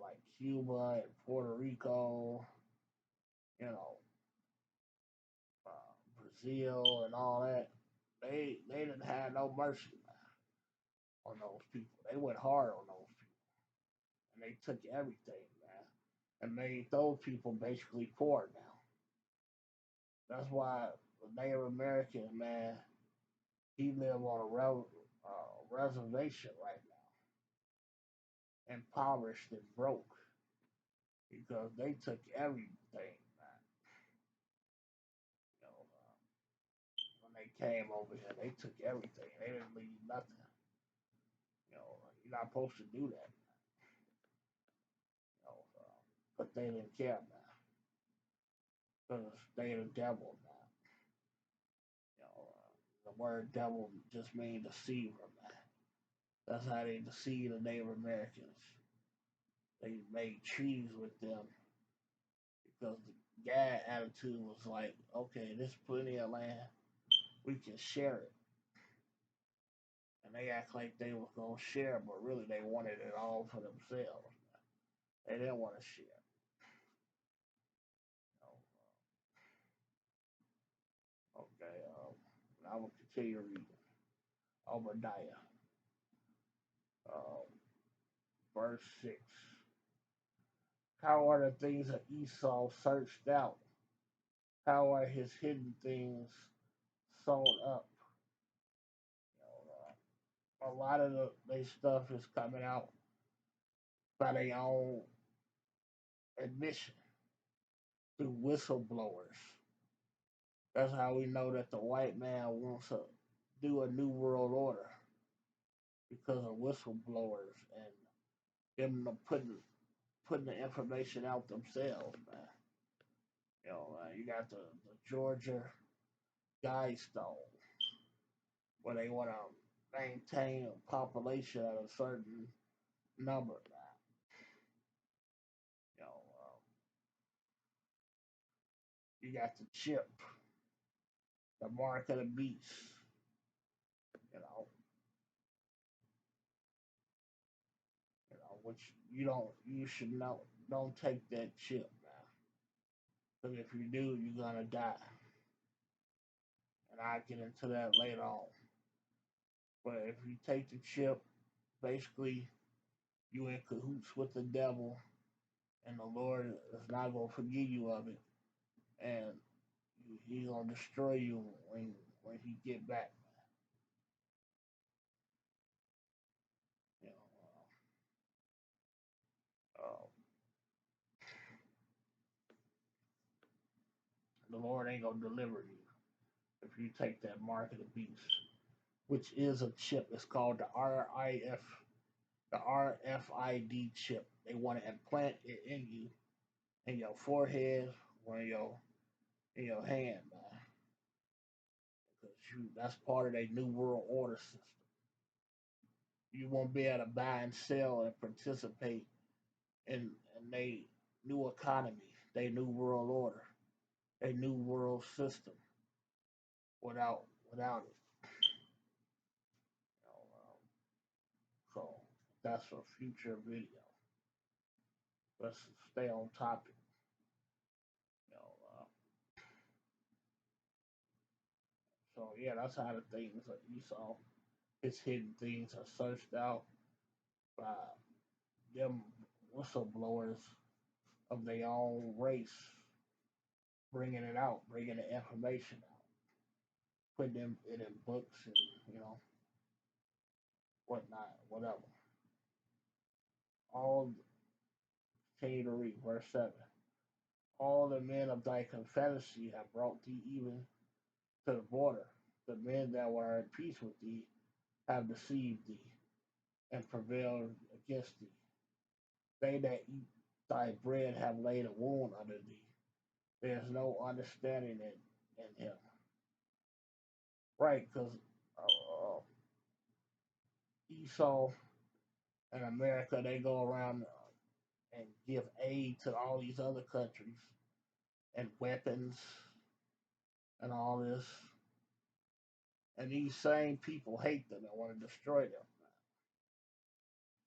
like Cuba and Puerto Rico, you know, Brazil and all that. They didn't have no mercy on those people. They went hard on those people, and they took everything, man. and made those people basically poor now. That's why the Native American man, he live on a reservation right now, impoverished and broke because they took everything. Man. You know, when they came over here, they took everything. They didn't leave nothing. You know, you're not supposed to do that. You know, but they didn't care now because they the devil now. You know, the word devil just means deceiver, man. That's how they deceived the Native Americans. They made treaties with them because the guy attitude was like, okay, there's plenty of land, we can share it. And they act like they were gonna share, but really they wanted it all for themselves. They didn't want to share. You know? Okay, I will continue reading. Obadiah, uh, verse 6. How are the things of Esau searched out? How are his hidden things sewn up? A lot of their stuff is coming out by their own admission through whistleblowers. That's how we know that the white man wants to do a new world order because of whistleblowers and them putting the information out themselves, man. You know, you got the Georgia Guidestone where they want to maintain a population at a certain number, man. You know, you got the chip, the mark of the beast. You know, which you should know. Don't take that chip, man. Because if you do, you're gonna die. And I'll get into that later on. But if you take the chip, basically you in cahoots with the devil, and the Lord is not gonna forgive you of it, and He's gonna destroy you when He get back. You know, the Lord ain't gonna deliver you if you take that mark of the beast, which is a chip. It's called the RFID chip. They want to implant it in you, in your forehead or in your hand, man. Because that's part of their new world order system. You won't be able to buy and sell and participate in their new economy, their new world order, their new world system without it. You know, so that's a future video. Let's stay on topic. You know, so yeah, that's how the things that Esau, his hidden things are searched out by them whistleblowers of their own race, bringing it out, bringing the information out, putting it in books and whatnot, whatever. All continue to read verse 7. All the men of thy confederacy have brought thee even to the border. The men that were at peace with thee have deceived thee and prevailed against thee. They that eat thy bread have laid a wound under thee. There is no understanding in him. Right, because Esau and America, they go around and give aid to all these other countries and weapons and all this. And these same people hate them and want to destroy them.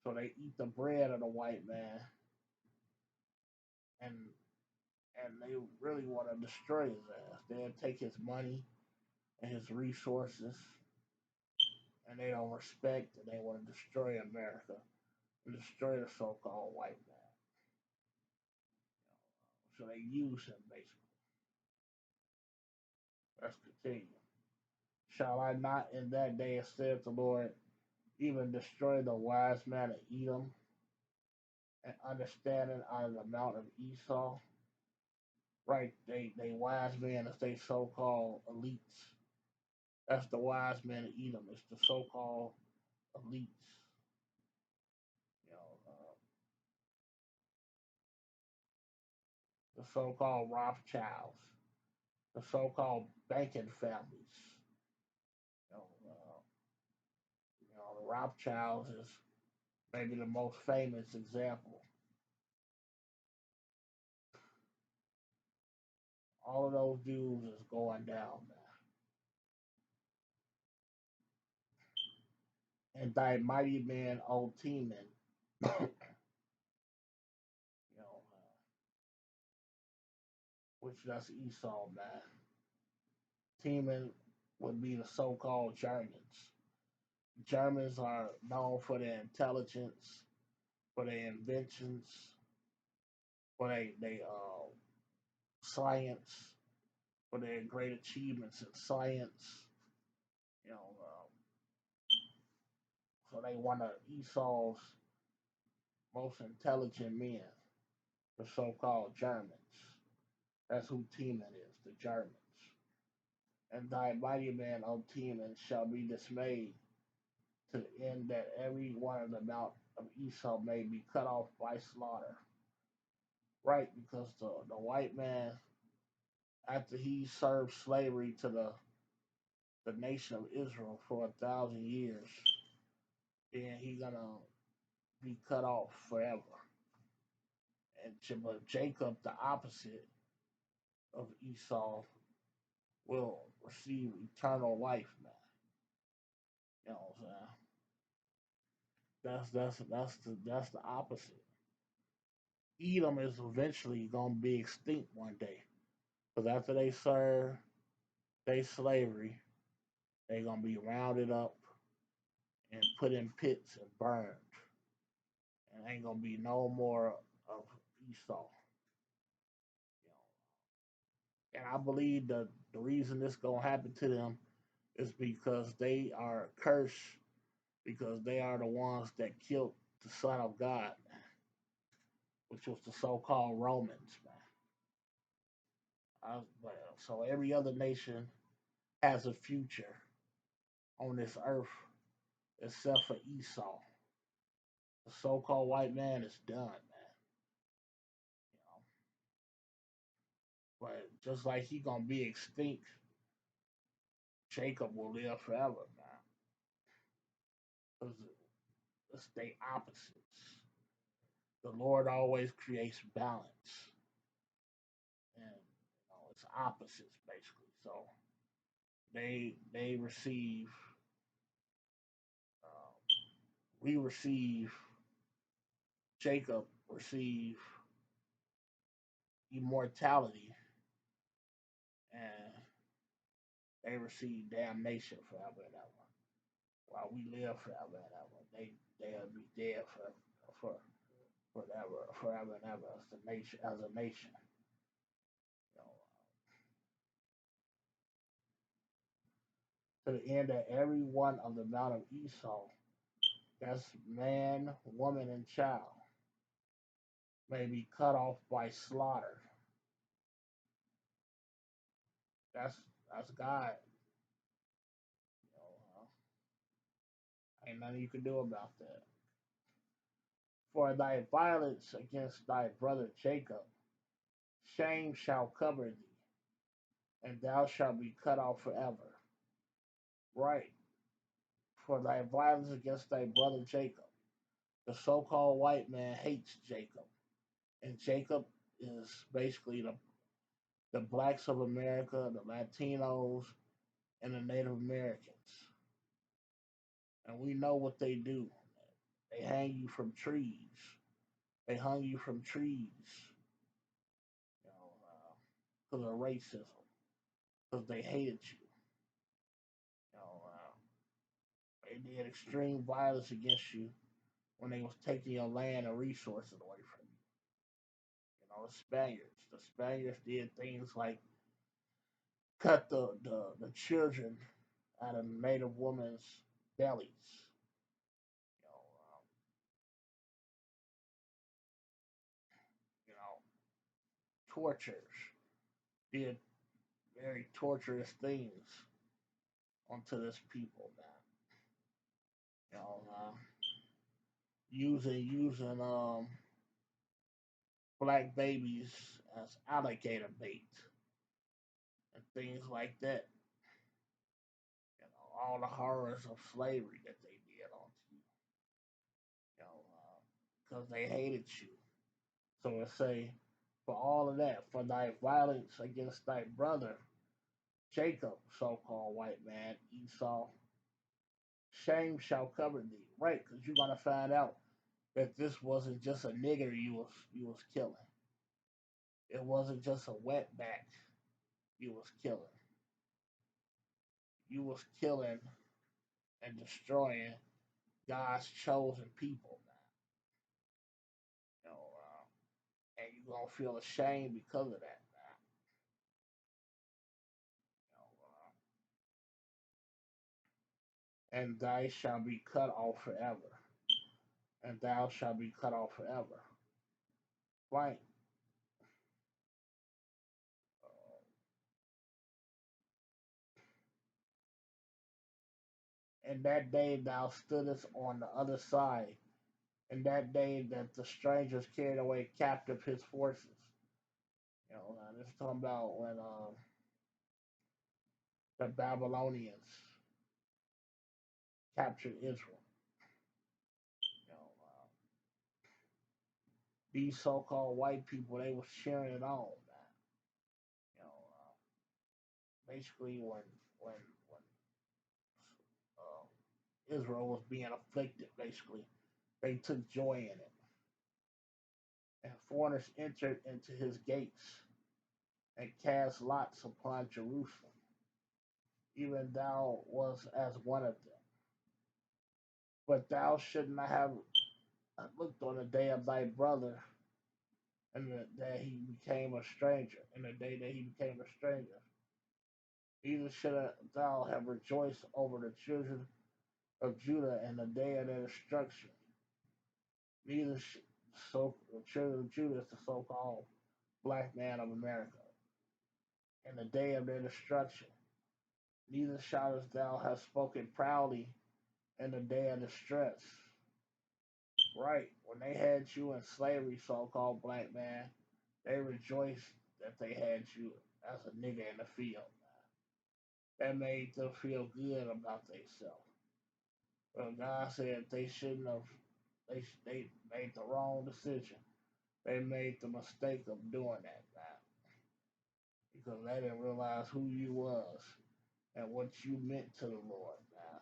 So they eat the bread of the white man and they really want to destroy his ass. They'll take his money and his resources, and they don't respect and they want to destroy America and destroy the so-called white man. So they use him basically. Let's continue. Shall I not in that day, saith the Lord, even destroy the wise man of Edom and understanding out of the mount of Esau? Right, they wise men as they so called elites. That's the wise man of Edom. It's the so called elites. You know, the so called Rothschilds, the so called banking families. You know, the Rothschilds is maybe the most famous example. All of those dudes is going down, man. And thy mighty man, old Teman, you know, which that's Esau, man. Teman would be the so-called Germans. Germans are known for their intelligence, for their inventions, for they science, for their great achievements in science. You know, so they one of Esau's most intelligent men, the so-called Germans. That's who Teman is, the Germans. And thy mighty man, O Teman, shall be dismayed to the end that every one of the mount of Esau may be cut off by slaughter. Right, because the white man, after he served slavery to the nation of Israel for 1,000 years, then he gonna be cut off forever. And but Jacob, the opposite of Esau, will receive eternal life, man. You know what I'm saying? That's the opposite. Edom is eventually gonna be extinct one day, because after they serve their slavery, they gonna be rounded up and put in pits and burned, and ain't gonna be no more of Esau. You know, and I believe that the reason this gonna happen to them is because they are cursed, because they are the ones that killed the Son of God, which was the so-called Romans, man. So every other nation has a future on this earth except for Esau. The so-called white man is done, man. You know, but just like he gonna be extinct, Jacob will live forever, man. Because it's the opposites. The Lord always creates balance, and it's opposites basically. So they receive, we receive, Jacob receive immortality, and they receive damnation forever and ever. While we live forever and ever, they'll be dead for forever and ever as the nation, as a nation. You know, to the end that every one of the mount of Esau, that's man, woman, and child, may be cut off by slaughter. That's that's God. You know, ain't nothing you can do about that. For thy violence against thy brother Jacob, shame shall cover thee, and thou shalt be cut off forever. Right. For thy violence against thy brother Jacob. The so called white man hates Jacob. And Jacob is basically the blacks of America, the Latinos, and the Native Americans. And we know what they do. They hang you from trees. They hung you from trees, because of racism, because they hated you. You know, they did extreme violence against you when they was taking your land and resources away from you. the Spaniards. The Spaniards did things like cut the children out of native women's bellies. You know, you know, tortures did very torturous things onto this people, man. You know, using black babies as alligator bait and things like that. You know, all the horrors of slavery that they did onto you. You know, because they hated you. So it say, for all of that, for thy violence against thy brother Jacob, so-called white man, Esau, shame shall cover thee. Right, because you're gonna find out that this wasn't just a nigger you was killing. It wasn't just a wetback you was killing. You was killing and destroying God's chosen people, man. You know, and you're gonna feel ashamed because of that, man. You know, and thou shalt be cut off forever, and thou shalt be cut off forever. Blank. And that day thou stoodest on the other side, and that day that the strangers carried away captive his forces. You know, this is talking about when the Babylonians captured Israel. You know, these so-called white people, they was cheering it on, man. You know, basically when Israel was being afflicted, basically they took joy in it. And foreigners entered into his gates and cast lots upon Jerusalem. Even thou was as one of them. But thou should not have looked on the day of thy brother, and that he became a stranger, and the day that he became a stranger. Neither should thou have rejoiced over the children of Judah in the day of their destruction. Neither so the children of Judah is the so-called black man of America. In the day of their destruction, neither shouldest thou have spoken proudly in the day of distress. Right, when they had you in slavery, so-called black man, they rejoiced that they had you as a nigga in the field. That made them feel good about themselves. But God said they shouldn't have. They made the wrong decision. They made the mistake of doing that, man, because they didn't realize who you was and what you meant to the Lord, man.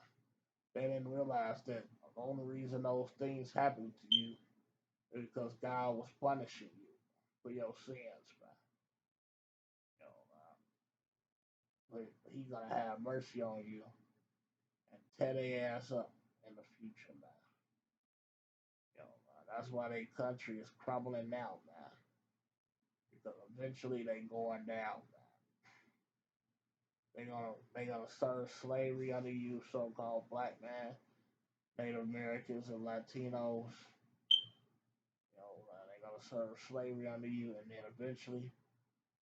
They didn't realize that the only reason those things happened to you is because God was punishing you for your sins, man. You know, but He gonna have mercy on you and tear their ass up in the future, man. You know, that's why their country is crumbling now, man. Because eventually they going down, man. They gonna serve slavery under you, so-called black man, Native Americans and Latinos. You know, they gonna serve slavery under you, and then eventually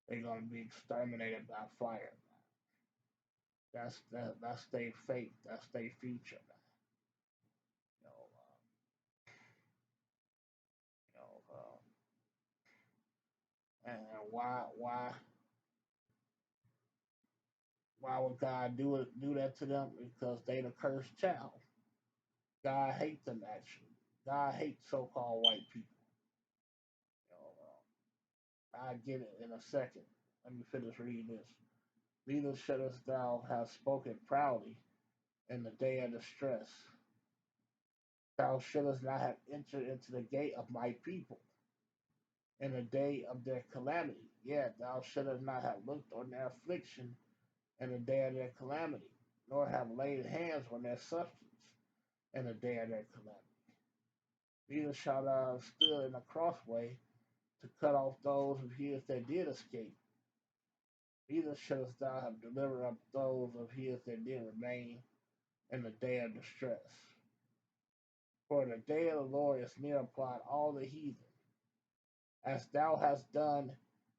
they're gonna be exterminated by fire. That's their fate. That's their future, man. You know, you know, and why would God do that to them? Because they the cursed child. God hates them actually. God hates so-called white people. You know, I get it in a second. Let me finish reading this. Neither shouldst thou have spoken proudly in the day of distress. Thou shouldst not have entered into the gate of my people in the day of their calamity. Yet thou shouldst not have looked on their affliction in the day of their calamity, nor have laid hands on their substance in the day of their calamity. Neither shalt thou have stood in the crossway to cut off those of his that did escape. Neither shouldst thou have delivered up those of his that did remain in the day of distress. For the day of the Lord is near upon all the heathen. As thou hast done,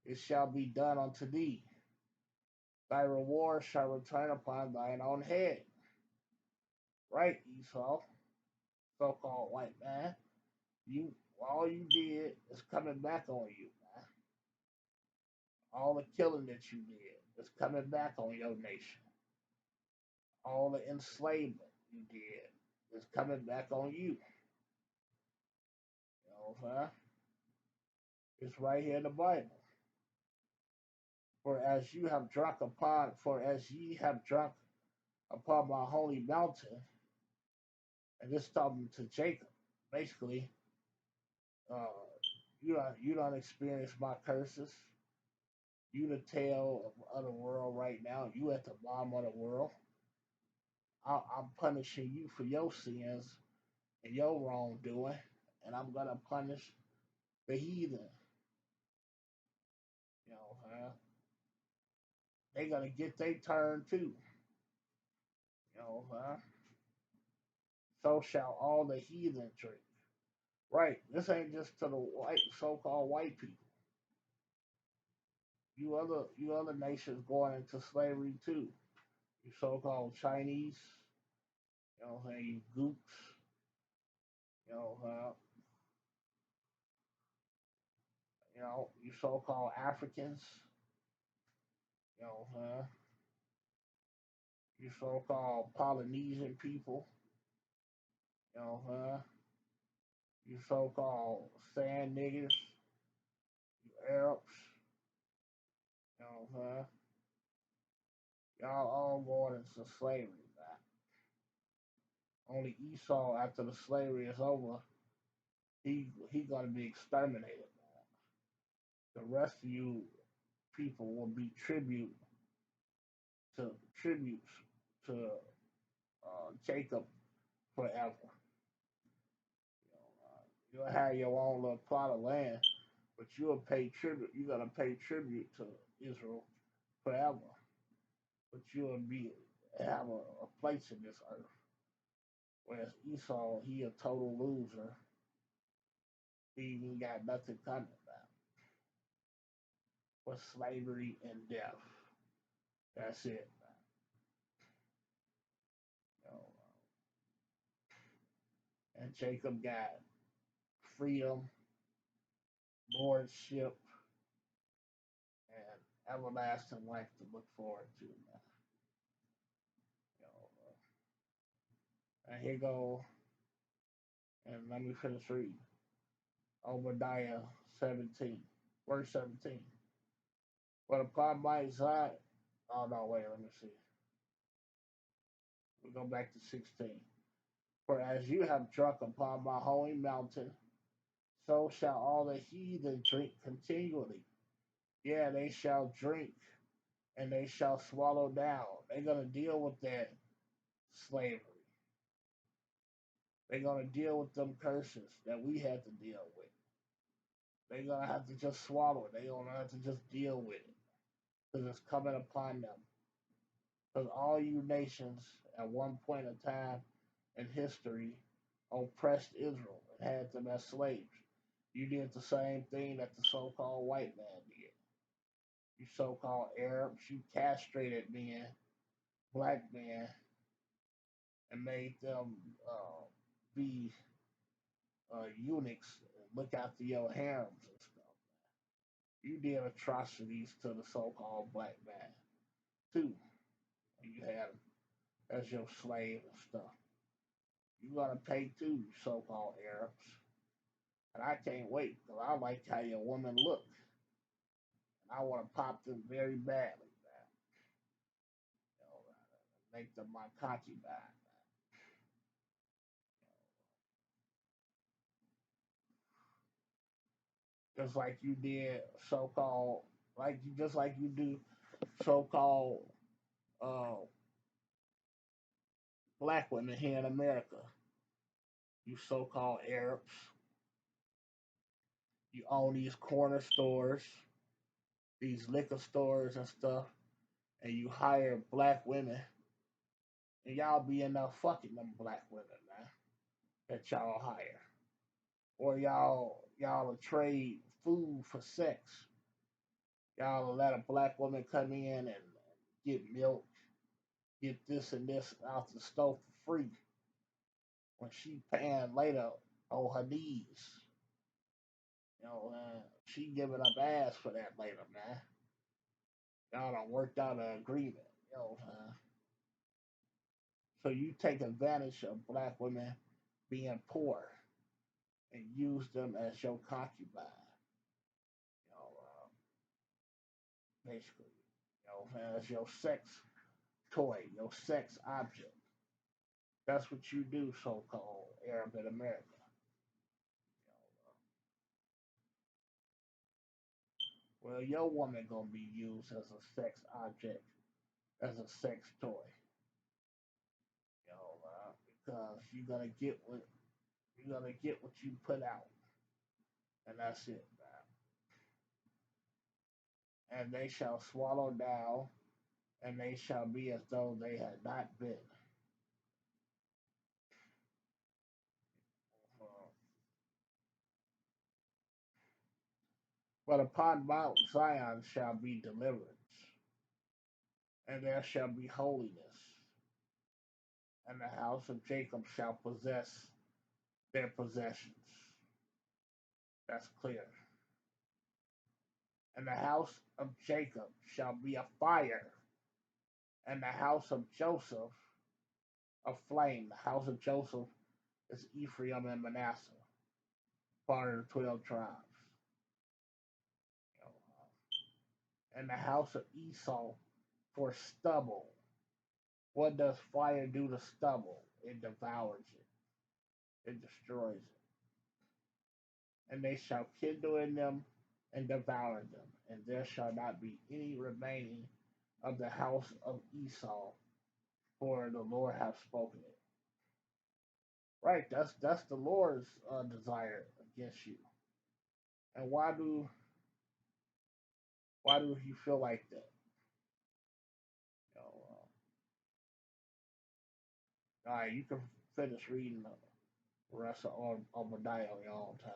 it shall be done unto thee. Thy reward shall return upon thine own head. Right, Esau, so-called white man. You all you did is coming back on you, man. All the killing that you did is coming back on your nation. All the enslavement you did is coming back on you. You know what I'm saying? It's right here in the Bible. For as ye have drunk upon my holy mountain, and this talking to Jacob, basically, uh, you don't experience my curses. You the tail of the world right now. You at the bottom of the world. I'm punishing you for your sins and your wrongdoing, and I'm gonna punish the heathen. You know, they gonna get their turn too. You know, so shall all the heathen drink. Right. This ain't just to the white, so-called white people. You other nations going into slavery too. You so-called Chinese. You know, you gooks. You know, you so-called Africans. You know, you so-called Polynesian people. You know, you so-called sand niggers. You Arabs. You know, y'all all going into slavery. Only Esau, after the slavery is over, he gonna be exterminated. The rest of you people will be to tributes to Jacob forever. You'll have your own little plot of land, but you'll pay tribute. You're gonna pay tribute to Israel forever. But you'll be have a place in this earth. Whereas Esau, he a total loser. He ain't got nothing coming about but slavery and death. That's it. You know, and Jacob got freedom, lordship, and everlasting life to look forward to. You and here go, and let me finish reading. Obadiah 17, verse 17. But upon my side, oh no, wait, let me see. We go back to 16. For as you have drunk upon my holy mountain, so shall all the heathen drink continually. Yeah, they shall drink and they shall swallow down. They're going to deal with that slavery. They're going to deal with them curses that we had to deal with. They're going to have to just swallow it. They're going to have to just deal with it because it's coming upon them. Because all you nations at one point in time in history oppressed Israel and had them as slaves. You did the same thing that the so-called white man did. You so-called Arabs, you castrated men, black men, and made them be eunuchs and look after your harems and stuff. You did atrocities to the so-called black man too. You had him as your slave and stuff. You gotta pay too, you so-called Arabs. And I can't wait because I like how your women look. And I want to pop them very badly, man. You know, make them my concubine. Just like you did so-called, just like you do so-called uh, black women here in America. You so-called Arabs, You own these corner stores, these liquor stores and stuff, and you hire black women, and y'all be in there fucking them black women, man, that y'all hire. Or y'all will trade food for sex. Y'all will let a black woman come in and get milk, get this and this out the stove for free when she paying later on her knees. She giving up ass for that later, man. Y'all done worked out an agreement. So you take advantage of black women being poor and use them as your concubine. Basically, as your sex toy, your sex object. That's what you do, so-called Arab in America. Well, your woman gonna be used as a sex object, as a sex toy, because you're gonna get what you put out, and that's it, man. And they shall swallow down, and they shall be as though they had not been. Uh, but upon Mount Zion shall be deliverance, and there shall be holiness, and the house of Jacob shall possess their possessions. That's clear. And the house of Jacob shall be a fire, and the house of Joseph a flame. The house of Joseph is Ephraim and Manasseh, part of the 12 tribes. You and the house of Esau for stubble. What does fire do to stubble? It devours it, it destroys it. And they shall kindle in them and devour them, and there shall not be any remaining of the house of Esau, for the Lord hath spoken it. Right, that's the Lord's desire against you. And why do you feel like that? You know, all right, you can finish reading the rest of Obadiah on your own time.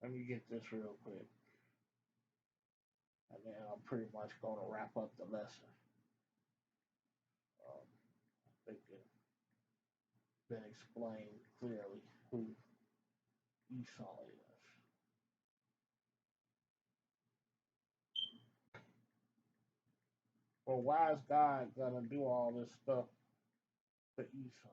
Let me get this real quick, and then I'm pretty much going to wrap up the lesson. I think it's been explained clearly who Esau is. Well, why is God gonna do all this stuff to Esau?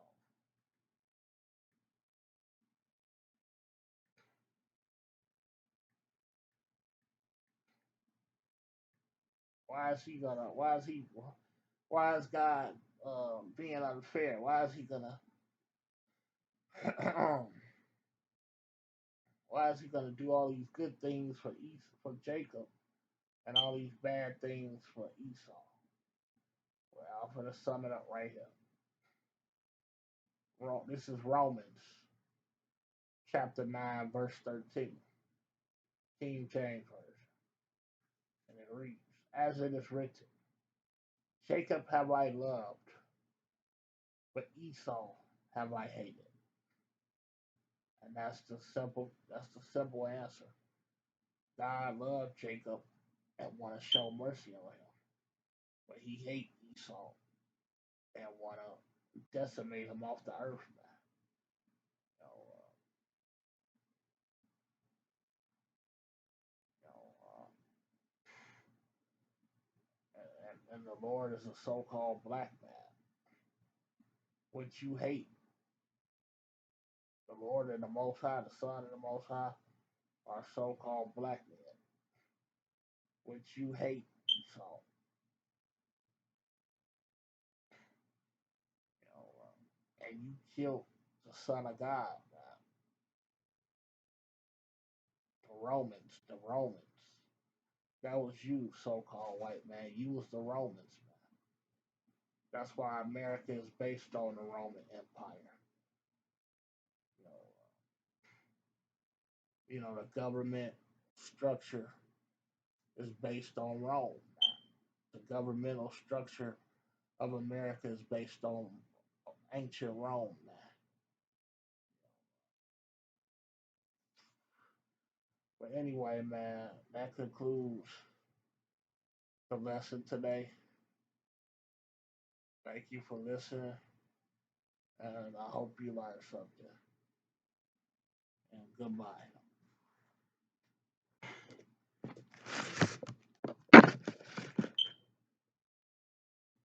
Why is he gonna? Why is he? Why is God being unfair? Why is he gonna? Why is he gonna do all these good things for Jacob and all these bad things for Esau? Well, I'm gonna sum it up right here. This is Romans chapter 9, verse 13, King James Version, and it reads, "As it is written, Jacob have I loved, but Esau have I hated." And that's the simple answer. God loved Jacob and want to show mercy on him, but he hate Esau and want to decimate him off the earth, man. You know, you know, and the Lord is a so-called black man, which you hate. The Lord and the Most High, the Son and the Most High, are so-called black men, which you hate Esau. And you killed the Son of God, man. The Romans. That was you, so-called white man. You was the Romans, man. That's why America is based on the Roman Empire. You know, The government structure is based on Rome. The governmental structure of America is based on ancient Rome. But anyway, man, that concludes the lesson today. Thank you for listening, and I hope you learned something. And goodbye.